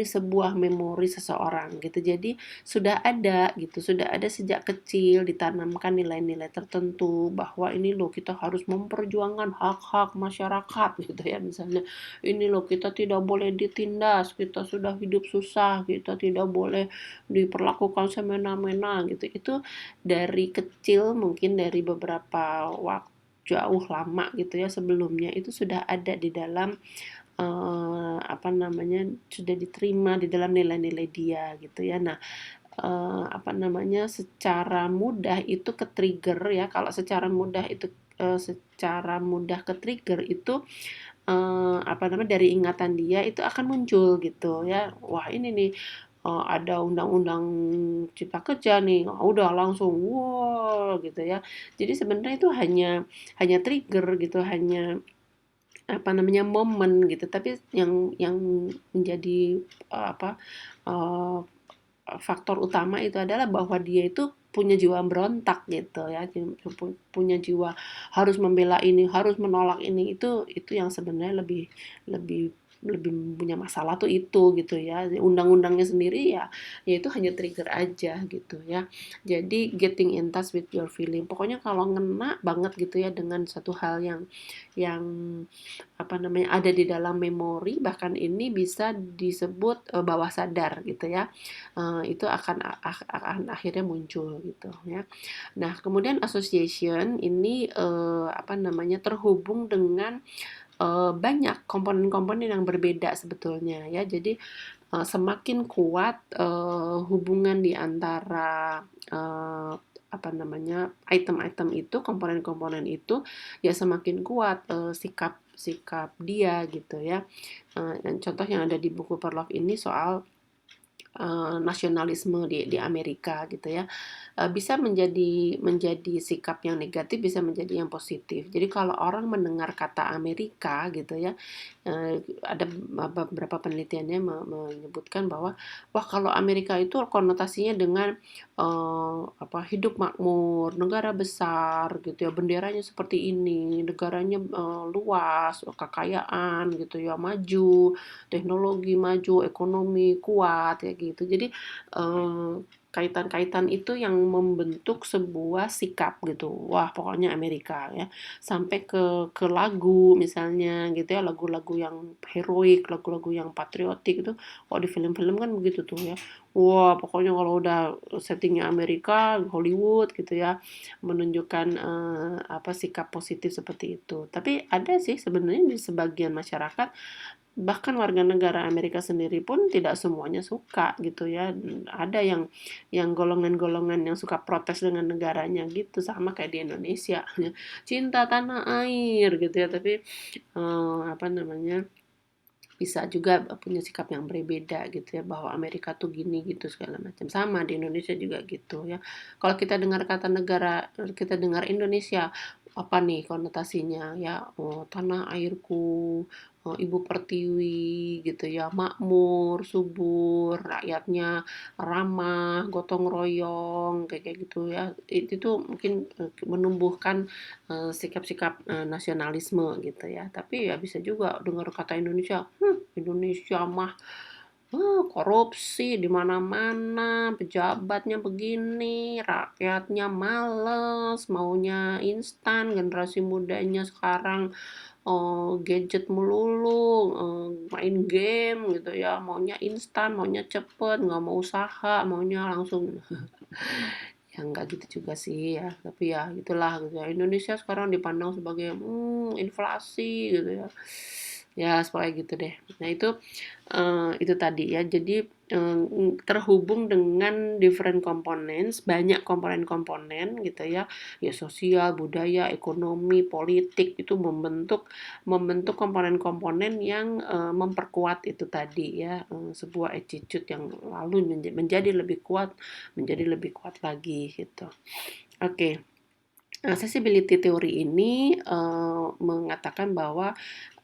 sebuah memori seseorang gitu. Jadi sudah ada gitu, sudah ada sejak kecil ditanamkan nilai-nilai tertentu bahwa ini loh kita harus memperjuangkan hak-hak masyarakat gitu ya. Misalnya ini loh kita tidak boleh ditindas, kita sudah hidup susah, kita tidak boleh diperlakukan semena-mena gitu. Itu dari kecil mungkin dari beberapa waktu jauh lama gitu ya sebelumnya itu sudah ada di dalam apa namanya sudah diterima di dalam nilai-nilai dia gitu ya. Nah, apa namanya secara mudah itu ke-trigger ya. Kalau secara mudah itu secara mudah ke-trigger itu apa namanya dari ingatan dia itu akan muncul gitu ya. Wah, ini nih ada undang-undang cipta kerja nih, udah langsung wow gitu ya. Jadi sebenarnya itu hanya hanya trigger gitu, hanya apa namanya momen gitu. Tapi yang menjadi apa uh, faktor utama itu adalah bahwa dia itu punya jiwa berontak gitu ya, punya jiwa harus membela ini, harus menolak ini, itu yang sebenarnya lebih lebih lebih punya masalah tuh itu gitu ya. Undang-undangnya sendiri ya, ya itu hanya trigger aja gitu ya. Jadi getting in touch with your feeling. Pokoknya kalau ngena banget gitu ya dengan satu hal yang apa namanya ada di dalam memori bahkan ini bisa disebut bawah sadar gitu ya. Itu akan akhirnya muncul gitu ya. Nah, kemudian association ini apa namanya terhubung dengan banyak komponen-komponen yang berbeda sebetulnya ya. Jadi semakin kuat hubungan di antara apa namanya item-item itu, komponen-komponen itu, ya semakin kuat sikap dia gitu ya. Dan contoh yang ada di buku Perlov ini soal nasionalisme di Amerika gitu ya. Bisa menjadi sikap yang negatif, bisa menjadi yang positif. Jadi kalau orang mendengar kata Amerika gitu ya, ada beberapa penelitiannya menyebutkan bahwa wah kalau Amerika itu konotasinya dengan apa hidup makmur, negara besar gitu ya, benderanya seperti ini, negaranya luas, kekayaan gitu ya, maju, teknologi maju, ekonomi kuat kayak gitu. Jadi kaitan-kaitan itu yang membentuk sebuah sikap gitu. Wah, pokoknya Amerika ya. Sampai ke lagu misalnya gitu ya, lagu-lagu yang heroik, lagu-lagu yang patriotik itu. Kalau di film-film kan begitu tuh ya. Wah, pokoknya kalau udah settingnya Amerika, Hollywood gitu ya, menunjukkan apa sikap positif seperti itu. Tapi ada sih sebenarnya di sebagian masyarakat bahkan warga negara Amerika sendiri pun tidak semuanya suka gitu ya. Ada yang golongan-golongan yang suka protes dengan negaranya gitu sama kayak di Indonesia. Cinta tanah air gitu ya, tapi apa namanya bisa juga punya sikap yang berbeda gitu ya bahwa Amerika tuh gini gitu segala macam sama di Indonesia juga gitu ya. Kalau kita dengar kata negara kita dengar Indonesia apa nih konotasinya ya tanah airku ibu pertiwi gitu ya makmur subur rakyatnya ramah gotong royong kayak kayak gitu ya itu tuh mungkin menumbuhkan sikap-sikap nasionalisme gitu ya. Tapi ya bisa juga dengar kata Indonesia, Indonesia mah korupsi di mana-mana, pejabatnya begini, rakyatnya males, maunya instan, generasi mudanya sekarang gadget melulu, main game gitu ya, maunya instan, maunya cepet, nggak mau usaha, maunya langsung. Ya nggak gitu juga sih ya, tapi ya itulah gitu ya. Indonesia sekarang dipandang sebagai inflasi gitu ya. Ya, pokoknya gitu deh. Nah, itu tadi ya. Jadi, terhubung dengan different components, banyak komponen-komponen gitu ya. Ya sosial, budaya, ekonomi, politik itu membentuk membentuk komponen-komponen yang, memperkuat itu tadi ya, sebuah attitude yang lalu menjadi lebih kuat, menjadi lebih kuat lagi gitu. Oke. Accessibility theory ini, mengatakan bahwa,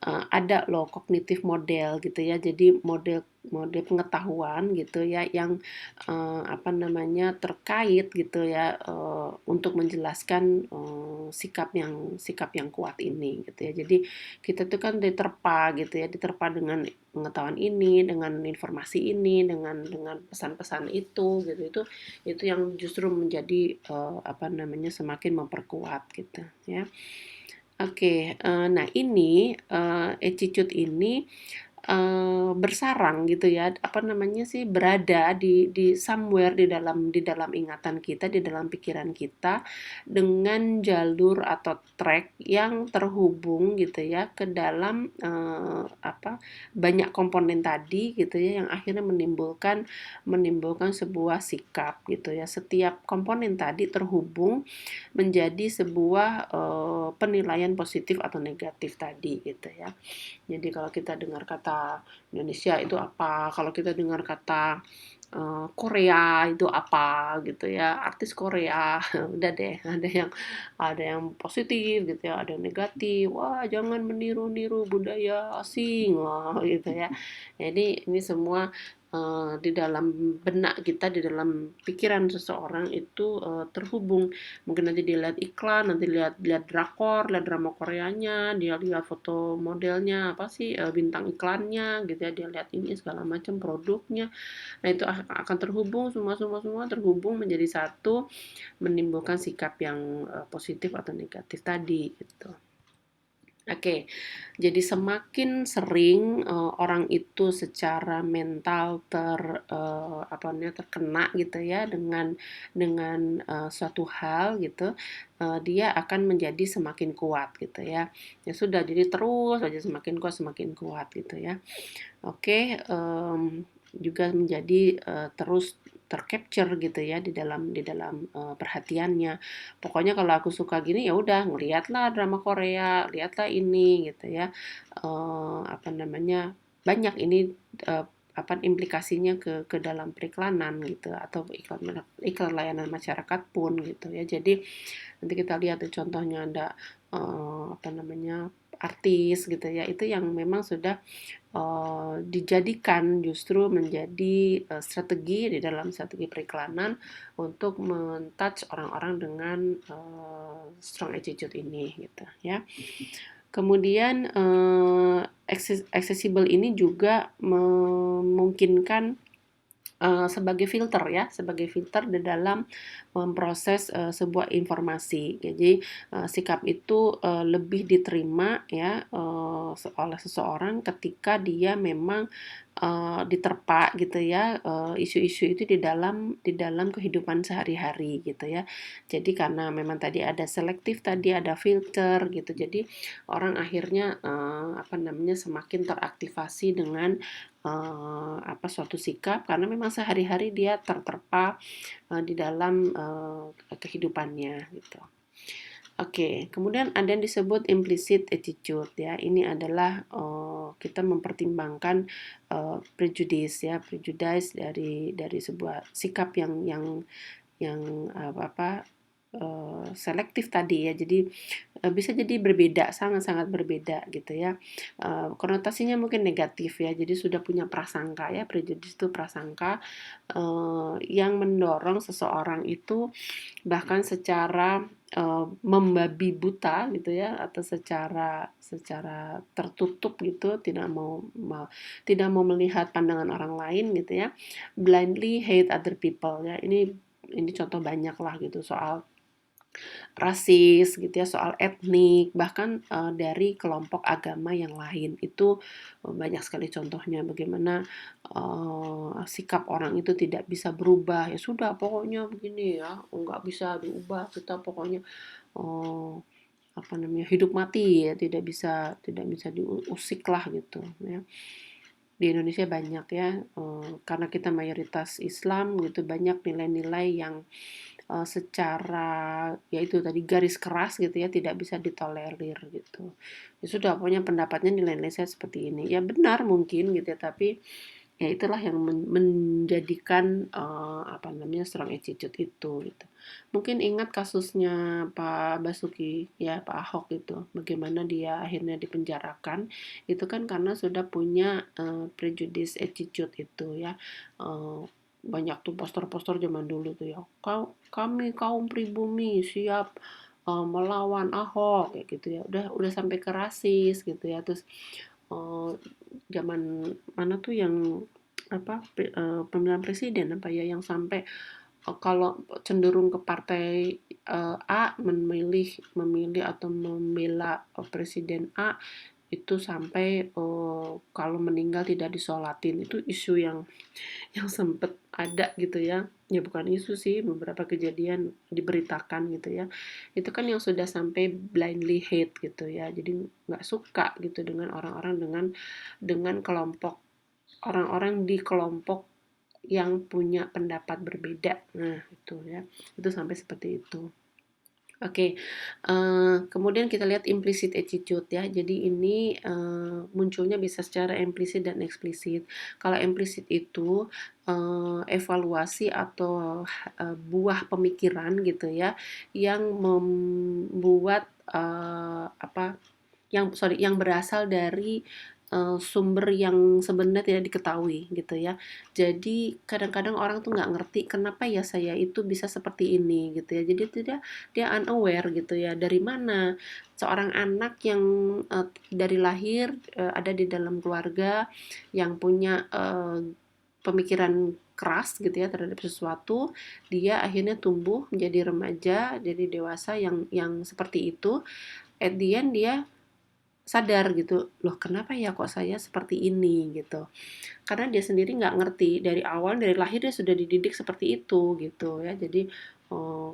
ada loh cognitive model gitu ya. Jadi model model pengetahuan gitu ya yang, apa namanya, terkait gitu ya, untuk menjelaskan, sikap yang kuat ini gitu ya. Jadi kita tuh kan diterpa gitu ya, diterpa dengan pengetahuan ini, dengan informasi ini, dengan pesan-pesan itu gitu. Itu yang justru menjadi, apa namanya, semakin memperkuat gitu ya. Oke, nah ini, attitude ini, bersarang gitu ya, apa namanya sih, berada di somewhere di dalam ingatan kita, di dalam pikiran kita, dengan jalur atau track yang terhubung gitu ya, ke dalam, apa, banyak komponen tadi gitu ya, yang akhirnya menimbulkan menimbulkan sebuah sikap gitu ya. Setiap komponen tadi terhubung menjadi sebuah, penilaian positif atau negatif tadi gitu ya. Jadi kalau kita dengar kata Indonesia itu apa, kalau kita dengar kata, Korea itu apa gitu ya, artis Korea, udah deh ada yang positif gitu ya, ada yang negatif, "Wah jangan meniru-niru budaya asing," wah gitu ya. Jadi ini semua, di dalam benak kita, di dalam pikiran seseorang itu, terhubung. Mungkin nanti dia lihat iklan, nanti lihat lihat drakor, lihat drama Koreanya, dia lihat foto modelnya, apa sih, bintang iklannya gitu ya, dia lihat ini segala macam produknya. Nah, itu akan terhubung semua terhubung menjadi satu, menimbulkan sikap yang, positif atau negatif tadi gitu. Oke, jadi semakin sering, orang itu secara mental apa namanya, terkena gitu ya dengan suatu hal gitu, dia akan menjadi semakin kuat gitu ya. Ya sudah, jadi terus aja semakin kuat gitu ya. Oke, juga menjadi, terus tercapture gitu ya di dalam perhatiannya. Pokoknya kalau aku suka gini, ya udah ngelihatlah drama Korea, lihatlah ini gitu ya. Apa namanya, banyak ini, apa, implikasinya ke dalam periklanan gitu atau iklan iklan layanan masyarakat pun gitu ya. Jadi nanti kita lihat tuh contohnya ada, apa namanya, artis gitu ya, itu yang memang sudah, dijadikan justru menjadi, strategi di dalam strategi periklanan untuk men-touch orang-orang dengan, strong attitude ini gitu ya. Kemudian, accessible ini juga memungkinkan, sebagai filter ya, sebagai filter di dalam memproses, sebuah informasi. Jadi, sikap itu, lebih diterima ya, oleh seseorang ketika dia memang, diterpa gitu ya, isu-isu itu di dalam kehidupan sehari-hari gitu ya. Jadi karena memang tadi ada selektif tadi, ada filter gitu, jadi orang akhirnya, apa namanya, semakin teraktivasi dengan, apa, suatu sikap karena memang sehari-hari dia terterpa, di dalam, kehidupannya gitu. Oke, kemudian ada yang disebut implicit attitude ya. Ini adalah, kita mempertimbangkan, prejudice ya, prejudice dari sebuah sikap yang apa, selektif tadi ya. Jadi, bisa jadi berbeda, sangat-sangat berbeda gitu ya. Konotasinya mungkin negatif ya, jadi sudah punya prasangka ya, prejudice itu prasangka, yang mendorong seseorang itu bahkan secara, membabi buta gitu ya, atau secara secara tertutup gitu, tidak mau melihat pandangan orang lain gitu ya, blindly hate other people ya. Ini contoh banyak lah gitu soal rasis gitu ya, soal etnik, bahkan, dari kelompok agama yang lain. Itu, banyak sekali contohnya bagaimana, sikap orang itu tidak bisa berubah, ya sudah pokoknya begini ya, nggak bisa diubah, kita pokoknya, eee hidup mati ya, tidak bisa diusik lah gitu ya. Di Indonesia banyak ya, karena kita mayoritas Islam gitu, banyak nilai-nilai yang secara ya itu tadi garis keras gitu ya, tidak bisa ditolerir gitu. Ya sudah, pokoknya pendapatnya nilai-nilai saya seperti ini. Ya benar mungkin gitu ya, tapi ya itulah yang menjadikan strong attitude itu gitu. Mungkin ingat kasusnya Pak Basuki ya, Pak Ahok itu, bagaimana dia akhirnya dipenjarakan, itu kan karena sudah punya prejudice attitude itu ya. Eh, Banyak tuh poster-poster zaman dulu tuh ya, kami kaum pribumi siap melawan Ahok kayak gitu ya, udah sampai ke rasis gitu ya. Terus eh, zaman mana tuh yang pemilihan presiden apa ya, yang sampai kalau cenderung ke partai A, memilih atau membela presiden A, itu sampai kalau meninggal tidak disolatin. Itu isu yang sempet ada gitu ya. Ya bukan isu sih, beberapa kejadian diberitakan gitu ya. Itu kan yang sudah sampai blindly hate gitu ya. Jadi nggak suka gitu dengan orang-orang, dengan kelompok orang-orang di kelompok yang punya pendapat berbeda. Nah, itu ya. Itu sampai seperti itu. Oke, kemudian kita lihat implicit attitude ya. Jadi ini munculnya bisa secara implisit dan eksplisit. Kalau implisit itu evaluasi atau buah pemikiran gitu ya, yang membuat yang berasal dari sumber yang sebenarnya tidak diketahui gitu ya. Jadi kadang-kadang orang tuh nggak ngerti kenapa ya saya itu bisa seperti ini gitu ya. Jadi tidak dia unaware gitu ya, dari mana seorang anak yang dari lahir ada di dalam keluarga yang punya pemikiran keras gitu ya terhadap sesuatu, dia akhirnya tumbuh menjadi remaja, jadi dewasa yang seperti itu. At the end dia sadar gitu, loh kenapa ya kok saya seperti ini gitu. Karena dia sendiri nggak ngerti, dari awal, dari lahir dia sudah dididik seperti itu gitu ya. Jadi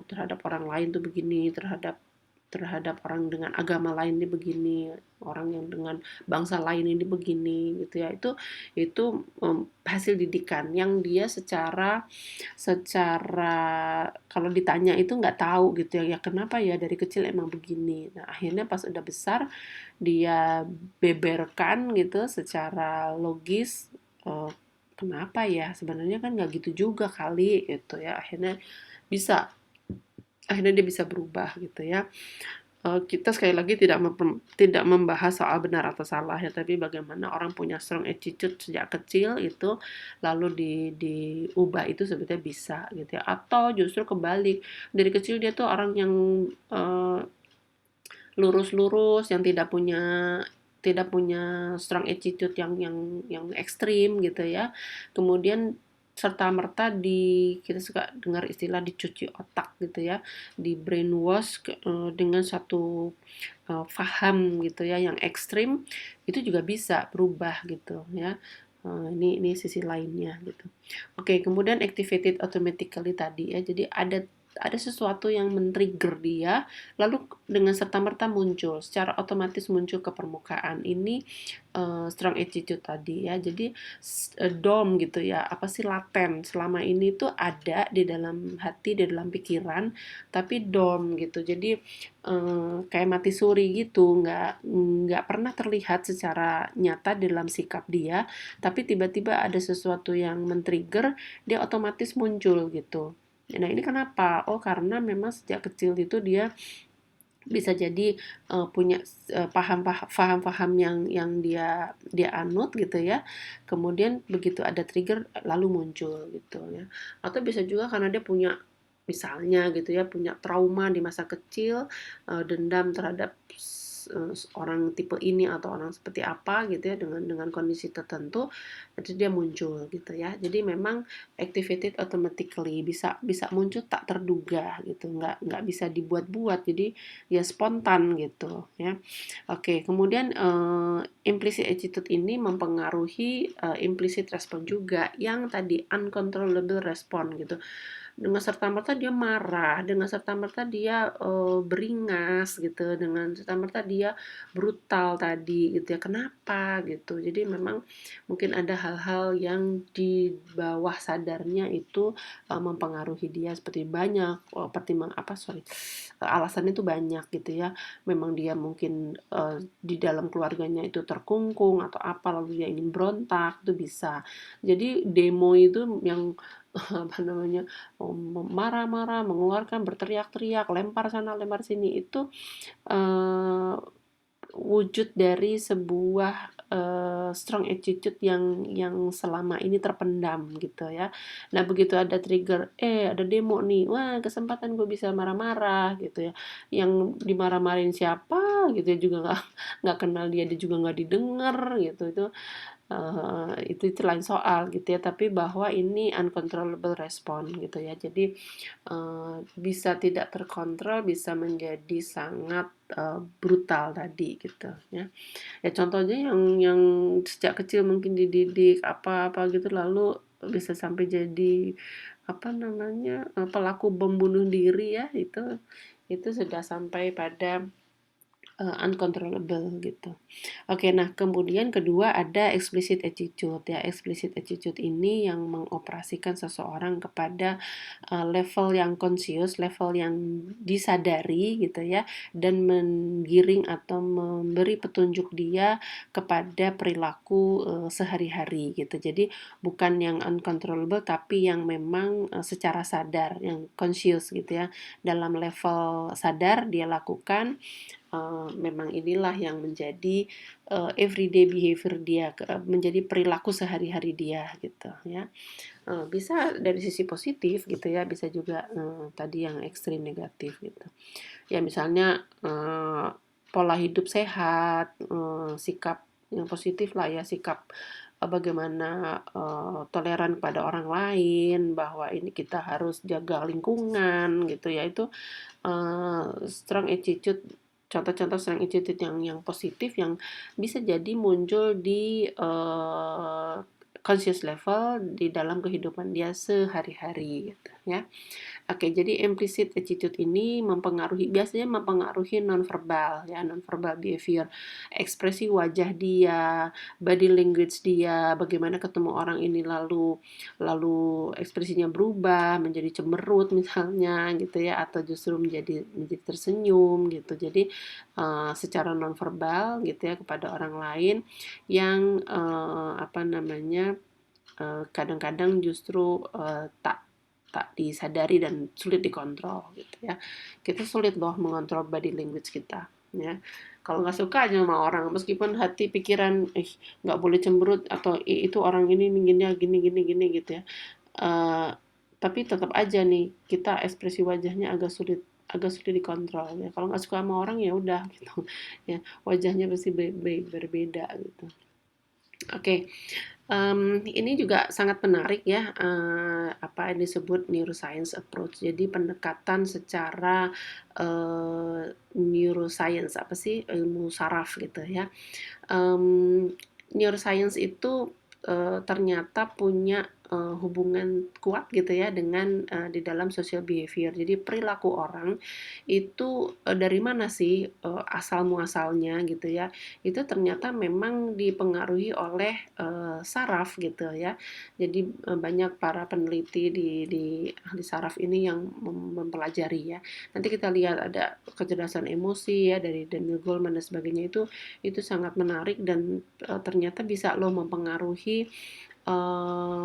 terhadap orang lain tuh begini, terhadap terhadap orang dengan agama lain ini begini, orang yang dengan bangsa lain ini begini gitu ya. Itu hasil didikan yang dia secara secara kalau ditanya itu nggak tahu gitu ya, ya kenapa ya dari kecil emang begini. Nah akhirnya pas udah besar dia beberkan gitu secara logis, eee, kenapa ya, sebenarnya kan nggak gitu juga kali gitu ya, bisa akhirnya dia bisa berubah gitu ya. Kita sekali lagi tidak membahas soal benar atau salah ya, tapi bagaimana orang punya strong attitude sejak kecil itu, lalu diubah itu sebetulnya bisa gitu ya. Atau justru kebalik, dari kecil dia tuh orang yang eee, lurus-lurus, yang tidak punya strong attitude yang ekstrim gitu ya. Kemudian serta merta kita suka dengar istilah dicuci otak gitu ya, di brainwash dengan satu faham gitu ya yang ekstrim, itu juga bisa berubah gitu ya. Ini sisi lainnya gitu. Oke, kemudian activated automatically tadi ya. Jadi ada sesuatu yang men-trigger dia, lalu dengan serta-merta muncul, secara otomatis muncul ke permukaan. Ini strong attitude tadi ya. Jadi DOM gitu ya, apa sih, laten. Selama ini tuh ada di dalam hati, di dalam pikiran, tapi DOM gitu. Jadi kayak mati suri gitu, nggak pernah terlihat secara nyata dalam sikap dia, tapi tiba-tiba ada sesuatu yang men-trigger, dia otomatis muncul gitu. Nah ini kenapa? Oh karena memang sejak kecil itu dia bisa jadi punya paham-paham yang dia anut gitu ya. Kemudian begitu ada trigger lalu muncul gitu ya. Atau bisa juga karena dia punya, misalnya gitu ya, punya trauma di masa kecil, dendam terhadap orang tipe ini atau orang seperti apa gitu ya dengan kondisi tertentu itu dia muncul gitu ya. Jadi memang activated automatically bisa bisa muncul tak terduga gitu, nggak bisa dibuat-buat jadi ya spontan gitu ya. Oke, kemudian implicit attitude ini mempengaruhi implicit respon juga yang tadi uncontrollable respon gitu. Dengan serta-merta dia marah, dengan serta-merta dia beringas gitu, dengan serta-merta dia brutal tadi gitu ya. Kenapa gitu? Jadi memang mungkin ada hal-hal yang di bawah sadarnya itu mempengaruhi dia seperti banyak alasannya itu banyak gitu ya. Memang dia mungkin di dalam keluarganya itu terkungkung atau apa lalu dia ingin berontak itu bisa. Jadi demo itu yang apa namanya marah-marah, mengeluarkan, berteriak-teriak, lempar sana, lempar sini itu eh, wujud dari sebuah strong attitude yang selama ini terpendam gitu ya. Nah begitu ada trigger, ada demo nih, wah kesempatan gue bisa marah-marah gitu ya. Yang dimarah-marahin siapa gitu ya juga nggak kenal dia juga nggak didengar gitu itu itu lain soal gitu ya, tapi bahwa ini uncontrollable respon gitu ya. Jadi bisa tidak terkontrol, bisa menjadi sangat brutal tadi gitu ya. Ya contohnya yang sejak kecil mungkin dididik apa-apa gitu lalu bisa sampai jadi apa namanya pelaku bom bunuh diri ya itu sudah sampai pada uncontrollable gitu. Oke, nah kemudian kedua ada explicit attitude ya. Explicit attitude ini yang mengoperasikan seseorang kepada level yang conscious, level yang disadari gitu ya, dan menggiring atau memberi petunjuk dia kepada perilaku sehari-hari gitu. Jadi bukan yang uncontrollable tapi yang memang secara sadar, yang conscious gitu ya. Dalam level sadar dia lakukan memang inilah yang menjadi everyday behavior dia, menjadi perilaku sehari-hari dia gitu ya. Bisa dari sisi positif gitu ya, bisa juga tadi yang ekstrim negatif gitu. Ya misalnya pola hidup sehat, sikap yang positif lah ya, sikap bagaimana toleran pada orang lain, bahwa ini kita harus jaga lingkungan gitu ya, itu strong attitude, contoh-contoh strong attitude yang positif yang bisa jadi muncul di conscious level di dalam kehidupan dia sehari-hari gitu ya. Oke, jadi implicit attitude ini biasanya mempengaruhi nonverbal ya, nonverbal behavior, ekspresi wajah dia, body language dia, bagaimana ketemu orang ini lalu ekspresinya berubah menjadi cemberut misalnya gitu ya, atau justru menjadi tersenyum gitu. Jadi secara nonverbal gitu ya kepada orang lain yang apa namanya kadang-kadang justru tak tak disadari dan sulit dikontrol gitu ya. Kita sulit loh mengontrol body language kita ya. Kalau nggak suka aja sama orang, meskipun hati pikiran nggak boleh cemberut atau itu orang ini gini gitu ya. Eh, tapi tetap aja nih kita ekspresi wajahnya agak sulit dikontrol ya. Kalau nggak suka sama orang ya udah gitu ya, wajahnya pasti berbeda gitu. Oke, ini juga sangat menarik ya, apa yang disebut neuroscience approach. Jadi pendekatan secara neuroscience, apa sih, ilmu saraf gitu ya. Neuroscience itu ternyata punya hubungan kuat gitu ya dengan di dalam social behavior. Jadi perilaku orang itu dari mana sih asal muasalnya gitu ya? Itu ternyata memang dipengaruhi oleh saraf gitu ya. Jadi banyak para peneliti di ahli saraf ini yang mempelajari ya. Nanti kita lihat ada kecerdasan emosi ya dari Daniel Goleman dan sebagainya itu sangat menarik dan ternyata bisa loh mempengaruhi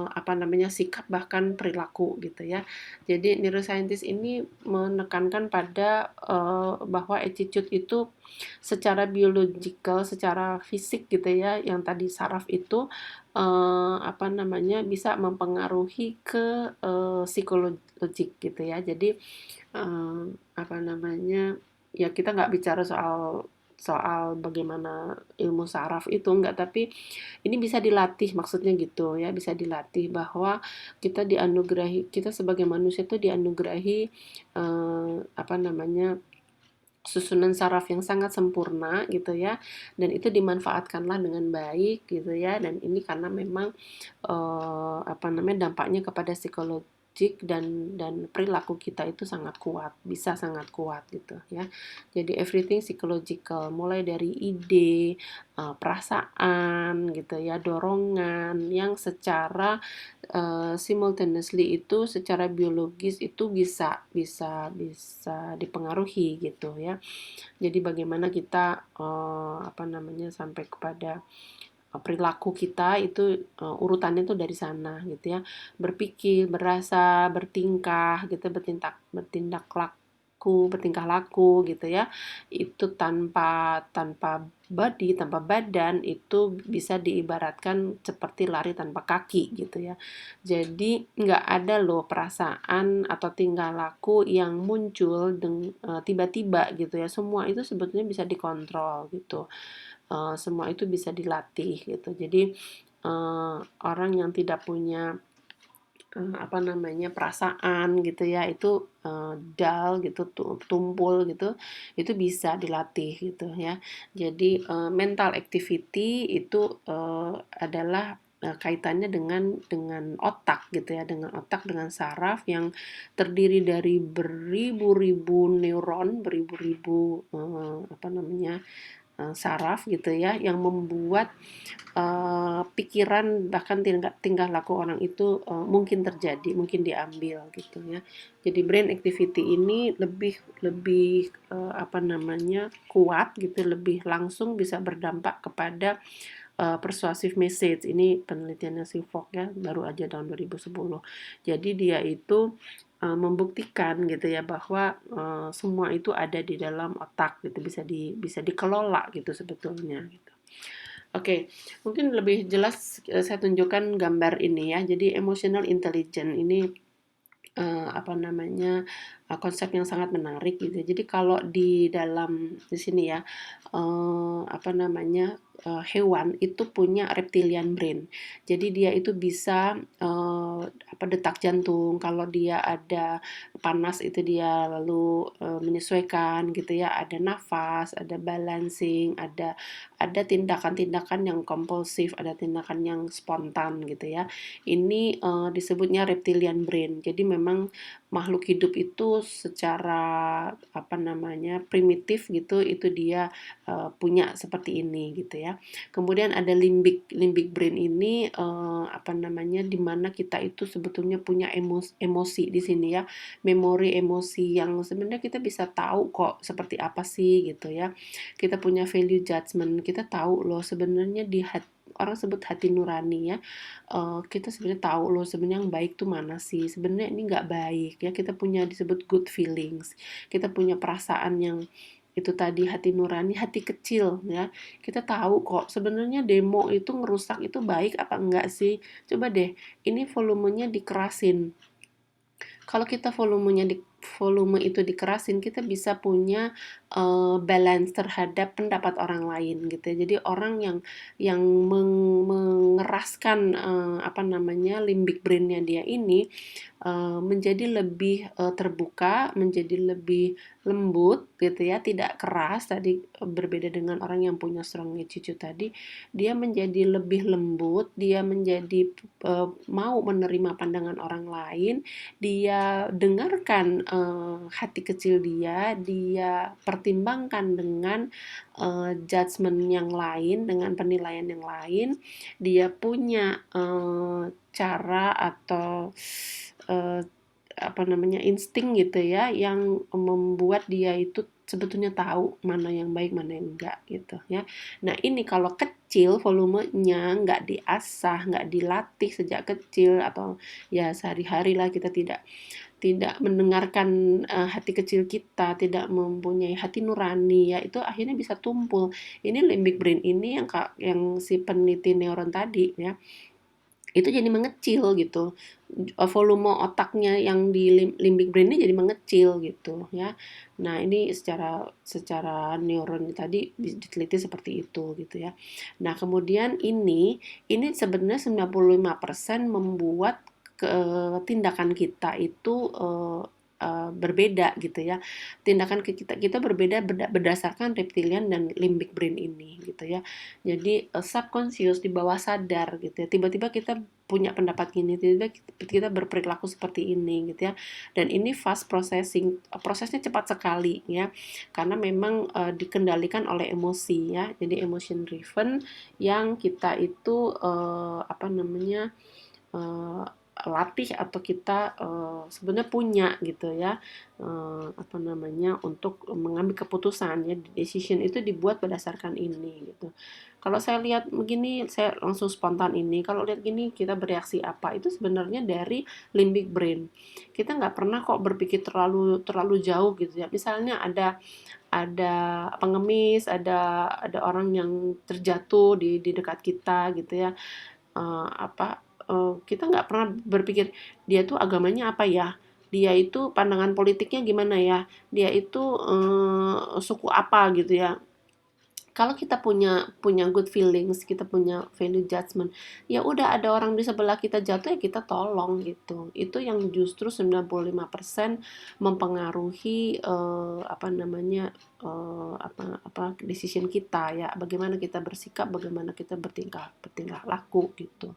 apa namanya sikap bahkan perilaku gitu ya. Jadi neuroscientist ini menekankan pada bahwa attitude itu secara biological, secara fisik gitu ya, yang tadi saraf itu apa namanya bisa mempengaruhi ke psikologik gitu ya. Jadi apa namanya ya kita nggak bicara soal soal bagaimana ilmu saraf itu, enggak, tapi ini bisa dilatih, maksudnya gitu ya, bisa dilatih bahwa kita sebagai manusia itu dianugerahi, apa namanya, susunan saraf yang sangat sempurna gitu ya, dan itu dimanfaatkanlah dengan baik gitu ya, dan ini karena memang apa namanya, dampaknya kepada psikologik dan perilaku kita itu sangat kuat, bisa sangat kuat gitu ya. Jadi everything psychological, mulai dari ide, perasaan gitu ya, dorongan yang secara simultaneously itu secara biologis itu bisa dipengaruhi gitu ya. Jadi bagaimana kita apa namanya, sampai kepada perilaku kita itu urutannya tuh dari sana gitu ya. Berpikir, berasa, bertingkah gitu, bertingkah laku gitu ya. Itu tanpa tanpa body, tanpa badan, itu bisa diibaratkan seperti lari tanpa kaki gitu ya. Jadi nggak ada loh perasaan atau tingkah laku yang muncul tiba-tiba gitu ya. Semua itu sebetulnya bisa dikontrol gitu. Semua itu bisa dilatih gitu. Jadi orang yang tidak punya apa namanya, perasaan gitu ya, itu dull gitu, tumpul gitu, itu bisa dilatih gitu ya. Jadi mental activity itu adalah kaitannya dengan otak gitu ya, dengan otak, dengan saraf yang terdiri dari beribu-ribu neuron, beribu-ribu apa namanya, saraf gitu ya, yang membuat pikiran bahkan tingkah laku orang itu mungkin terjadi, mungkin diambil gitu ya. Jadi brain activity ini lebih lebih apa namanya, kuat gitu, lebih langsung bisa berdampak kepada persuasive message. Ini penelitiannya si Fogg ya, baru aja tahun 2010. Jadi dia itu membuktikan gitu ya bahwa semua itu ada di dalam otak gitu, bisa dikelola gitu sebetulnya gitu. Oke, mungkin lebih jelas saya tunjukkan gambar ini ya. Jadi emotional intelligence ini apa namanya, konsep yang sangat menarik gitu. Jadi kalau di sini ya, apa namanya, hewan itu punya reptilian brain. Jadi dia itu bisa apa, detak jantung, kalau dia ada panas itu dia lalu menyesuaikan gitu ya, ada nafas, ada balancing, ada tindakan-tindakan yang kompulsif, ada tindakan yang spontan gitu ya. Ini disebutnya reptilian brain. Jadi memang makhluk hidup itu secara apa namanya, primitif gitu, itu dia punya seperti ini gitu ya. Kemudian ada limbic brain ini apa namanya, di mana kita itu sebetulnya punya emosi di sini ya, memori emosi yang sebenarnya kita bisa tahu kok seperti apa sih gitu ya. Kita punya value judgment, kita tahu loh sebenarnya orang sebut hati nurani ya. Kita sebenarnya tahu loh sebenarnya yang baik tuh mana sih, sebenarnya ini nggak baik ya. Kita punya disebut good feelings, kita punya perasaan yang itu tadi, hati nurani, hati kecil ya. Kita tahu kok sebenarnya demo itu ngerusak itu baik apa enggak sih. Coba deh, ini volumenya dikerasin. Kalau kita volume itu dikerasin, kita bisa punya balance terhadap pendapat orang lain gitu ya. Jadi orang yang mengeraskan apa namanya, limbic brain-nya dia ini menjadi lebih terbuka, menjadi lebih lembut gitu ya, tidak keras tadi, berbeda dengan orang yang punya strong attitude tadi, dia menjadi lebih lembut, dia menjadi mau menerima pandangan orang lain, dia dengarkan hati kecil dia pertimbangkan dengan judgement yang lain, dengan penilaian yang lain, dia punya cara atau eh, apa namanya, insting gitu ya, yang membuat dia itu sebetulnya tahu mana yang baik mana yang enggak gitu ya. Nah ini kalau kecil volumenya, nggak diasah, nggak dilatih sejak kecil, atau ya sehari-hari lah kita tidak tidak mendengarkan hati kecil kita, tidak mempunyai hati nurani ya, itu akhirnya bisa tumpul. Ini limbic brain ini yang si peneliti neuron tadi ya, itu jadi mengecil gitu. volume otaknya yang di limbic brain ini jadi mengecil gitu ya. Nah, ini secara secara neuron tadi diteliti seperti itu gitu ya. Nah, kemudian ini sebenarnya 95% membuat tindakan kita itu berbeda gitu ya. Tindakan kita berbeda berdasarkan reptilian dan limbic brain ini gitu ya. Jadi subconscious di bawah sadar gitu ya. Tiba-tiba kita punya pendapat gini, tiba-tiba kita berperilaku seperti ini gitu ya. Dan ini fast processing, prosesnya cepat sekali ya. Karena memang dikendalikan oleh emosi ya. Jadi emotion driven yang kita itu apa namanya uh, latih atau kita sebenarnya punya gitu ya, apa namanya, untuk mengambil keputusan ya, decision itu dibuat berdasarkan ini gitu. Kalau saya lihat begini saya langsung spontan ini, kalau lihat gini kita bereaksi apa, itu sebenarnya dari limbic brain. Kita nggak pernah kok berpikir terlalu terlalu jauh gitu ya, misalnya ada pengemis, ada orang yang terjatuh di dekat kita gitu ya, kita nggak pernah berpikir dia tuh agamanya apa ya, dia itu pandangan politiknya gimana ya, dia itu suku apa gitu ya. Kalau kita punya punya good feelings, kita punya value judgment, ya udah ada orang di sebelah kita jatuh ya kita tolong gitu. Itu yang justru 95% mempengaruhi apa namanya apa decision kita ya, bagaimana kita bersikap, bagaimana kita bertingkah bertingkah laku gitu.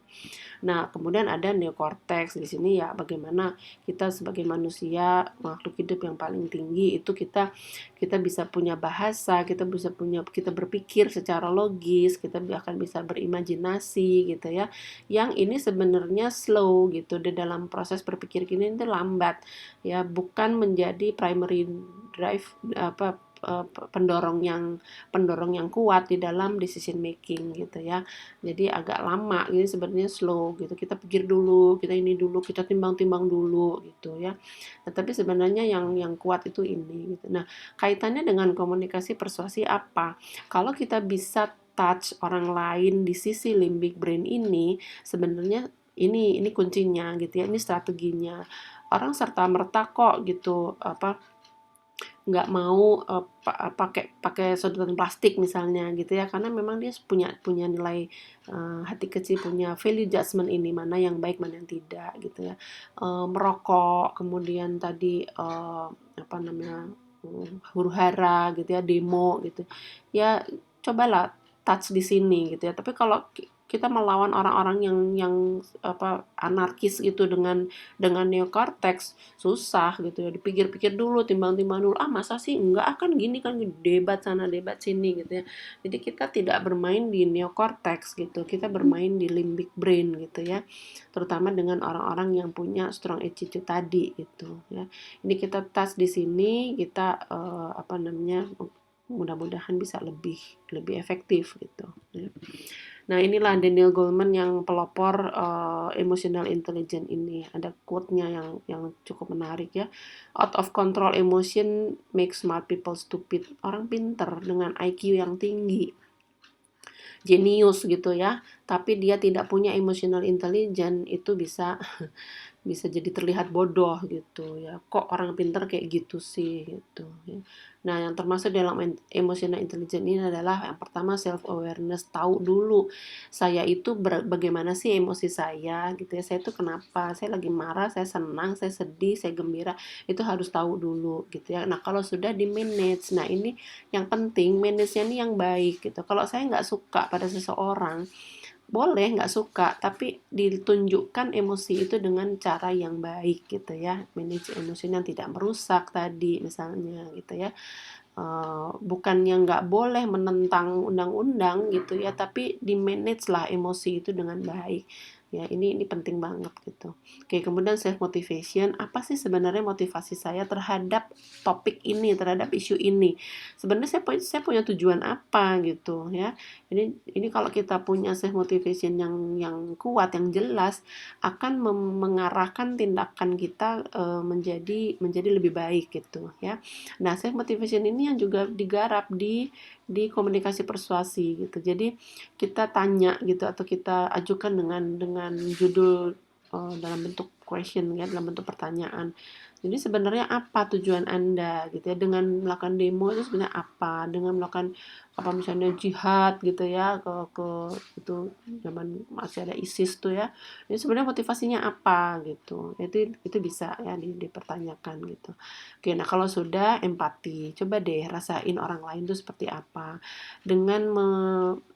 Nah, kemudian ada neokortex di sini ya, bagaimana kita sebagai manusia makhluk hidup yang paling tinggi itu kita kita bisa punya bahasa, kita berpikir secara logis, kita akan bisa berimajinasi gitu ya. Yang ini sebenarnya slow gitu di dalam proses berpikir ini itu lambat ya, bukan menjadi primary drive apa pendorong yang kuat di dalam decision making gitu ya. Jadi agak lama, ini sebenarnya slow gitu. Kita pikir dulu, kita ini dulu, kita timbang-timbang dulu gitu ya. Nah, tapi sebenarnya yang kuat itu ini gitu. Nah, kaitannya dengan komunikasi persuasi apa? Kalau kita bisa touch orang lain di sisi limbic brain ini, sebenarnya ini kuncinya gitu ya. Ini strateginya. Orang serta merta kok gitu apa nggak mau pakai pakai sedotan plastik misalnya gitu ya, karena memang dia punya punya nilai hati kecil, punya value judgment ini mana yang baik mana yang tidak gitu ya. Merokok kemudian tadi apa namanya huru-hara gitu ya, demo gitu ya, cobalah touch di sini gitu ya. Tapi kalau kita melawan orang-orang yang apa anarkis gitu dengan neokortex, susah gitu ya, dipikir-pikir dulu, timbang-timbang dulu, ah masa sih enggak, akan gini kan, debat sana debat sini gitu ya. Jadi kita tidak bermain di neokortex gitu, kita bermain di limbic brain gitu ya, terutama dengan orang-orang yang punya strong attitude tadi gitu ya. Ini kita touch di sini, kita apa namanya, mudah-mudahan bisa lebih lebih efektif gitu ya. Nah, inilah Daniel Goleman yang pelopor emotional intelligence ini. Ada quote-nya yang cukup menarik ya. Out of control emotion makes smart people stupid. Orang pinter dengan IQ yang tinggi, jenius gitu ya, tapi dia tidak punya emotional intelligence, itu bisa bisa jadi terlihat bodoh gitu ya. Kok orang pinter kayak gitu sih gitu ya. Nah, yang termasuk dalam emotional intelligence ini adalah yang pertama self awareness, tahu dulu saya itu bagaimana sih emosi saya gitu ya. Saya itu kenapa? Saya lagi marah, saya senang, saya sedih, saya gembira. Itu harus tahu dulu gitu ya. Nah, kalau sudah di manage. Nah, ini yang penting manage-nya ini yang baik gitu. Kalau saya nggak suka pada seseorang, boleh nggak suka, tapi ditunjukkan emosi itu dengan cara yang baik gitu ya. Manage emosi yang tidak merusak tadi misalnya gitu ya. Bukannya nggak boleh menentang undang-undang gitu ya, tapi di-manage lah emosi itu dengan baik. Ya, ini penting banget gitu. Oke, kemudian self motivation, apa sih sebenarnya motivasi saya terhadap topik ini, terhadap isu ini? Sebenarnya saya punya tujuan apa gitu ya. Ini kalau kita punya self motivation yang kuat, yang jelas, akan mengarahkan tindakan kita menjadi lebih baik gitu ya. Nah, self motivation ini yang juga digarap di komunikasi persuasi gitu. Jadi kita tanya gitu atau kita ajukan dengan judul dalam bentuk question ya, dalam bentuk pertanyaan. Jadi sebenarnya apa tujuan Anda gitu ya dengan melakukan demo itu sebenarnya apa? Dengan melakukan apa misalnya jihad gitu ya ke itu zaman masih ada ISIS tuh ya. Jadi sebenarnya motivasinya apa gitu. Itu bisa ya dipertanyakan gitu. Oke, nah kalau sudah empati, coba deh rasain orang lain itu seperti apa. Dengan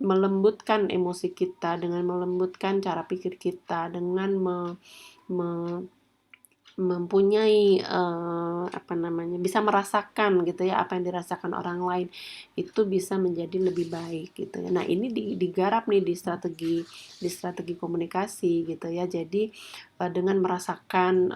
melembutkan emosi kita, dengan melembutkan cara pikir kita, dengan me- mempunyai apa namanya bisa merasakan gitu ya apa yang dirasakan orang lain itu bisa menjadi lebih baik gitu ya. Nah ini digarap nih di strategi komunikasi gitu ya. Jadi dengan merasakan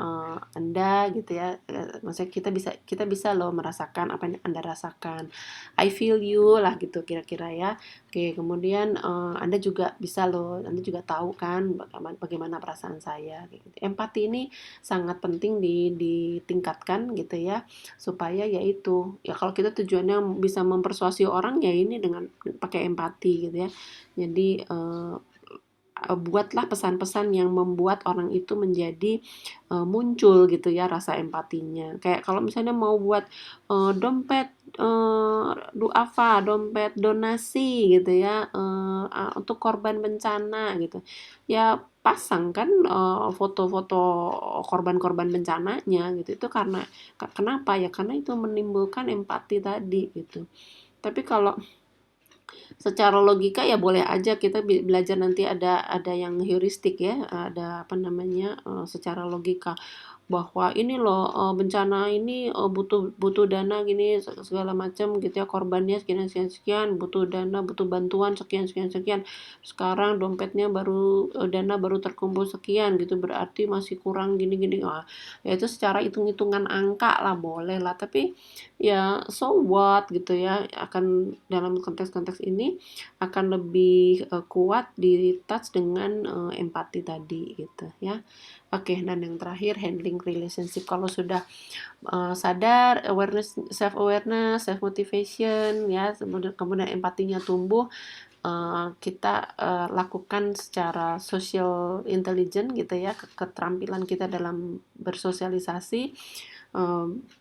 Anda gitu ya, maksudnya kita bisa loh merasakan apa yang Anda rasakan. I feel you lah gitu kira-kira ya. Oke, kemudian Anda juga bisa loh, Anda juga tahu kan bagaimana perasaan saya gitu. Empati ini sangat penting ditingkatkan gitu ya supaya yaitu ya kalau kita tujuannya bisa mempersuasi orang ya ini dengan pakai empati gitu ya. Jadi buatlah pesan-pesan yang membuat orang itu menjadi muncul gitu ya rasa empatinya. Kayak kalau misalnya mau buat dompet duafa, dompet donasi gitu ya untuk korban bencana gitu. Ya pasang kan foto-foto korban-korban bencananya gitu. Itu karena kenapa ya? Karena itu menimbulkan empati tadi gitu. Tapi kalau secara logika ya boleh aja kita belajar nanti ada yang heuristik ya, ada apa namanya secara logika bahwa ini loh bencana ini butuh butuh dana gini segala macam gitu ya korbannya sekian sekian sekian butuh dana butuh bantuan sekian sekian sekian sekarang dompetnya baru dana baru terkumpul sekian gitu berarti masih kurang gini gini ya itu secara hitung-hitungan angka lah boleh lah tapi ya so what gitu ya akan dalam konteks-konteks ini akan lebih kuat di touch dengan empati tadi gitu ya. Oke, dan yang terakhir handling relationship kalau sudah sadar self awareness, self motivation ya, kemudian empatinya tumbuh, kita lakukan secara social intelligence gitu ya, keterampilan kita dalam bersosialisasi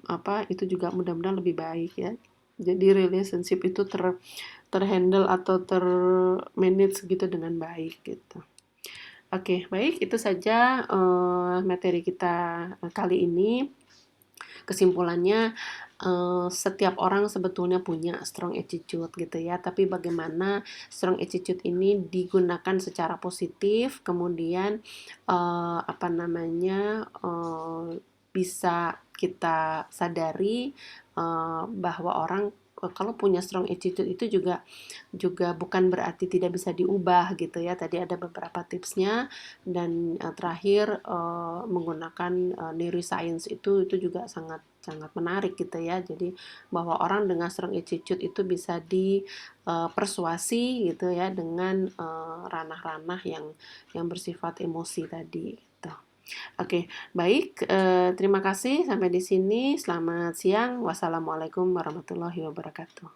apa itu juga mudah-mudahan lebih baik ya. Jadi relationship itu terhandle atau termanage gitu dengan baik gitu. Oke, baik itu saja materi kita kali ini. Kesimpulannya setiap orang sebetulnya punya strong attitude gitu ya, tapi bagaimana strong attitude ini digunakan secara positif, kemudian apa namanya bisa kita sadari bahwa orang kalau punya strong attitude itu juga juga bukan berarti tidak bisa diubah gitu ya. Tadi ada beberapa tipsnya dan terakhir menggunakan neuroscience itu juga sangat sangat menarik gitu ya. Jadi bahwa orang dengan strong attitude itu bisa dipersuasi gitu ya dengan ranah-ranah yang bersifat emosi tadi gitu. Oke, baik. Terima kasih sampai di sini. Selamat siang. Wassalamualaikum warahmatullahi wabarakatuh.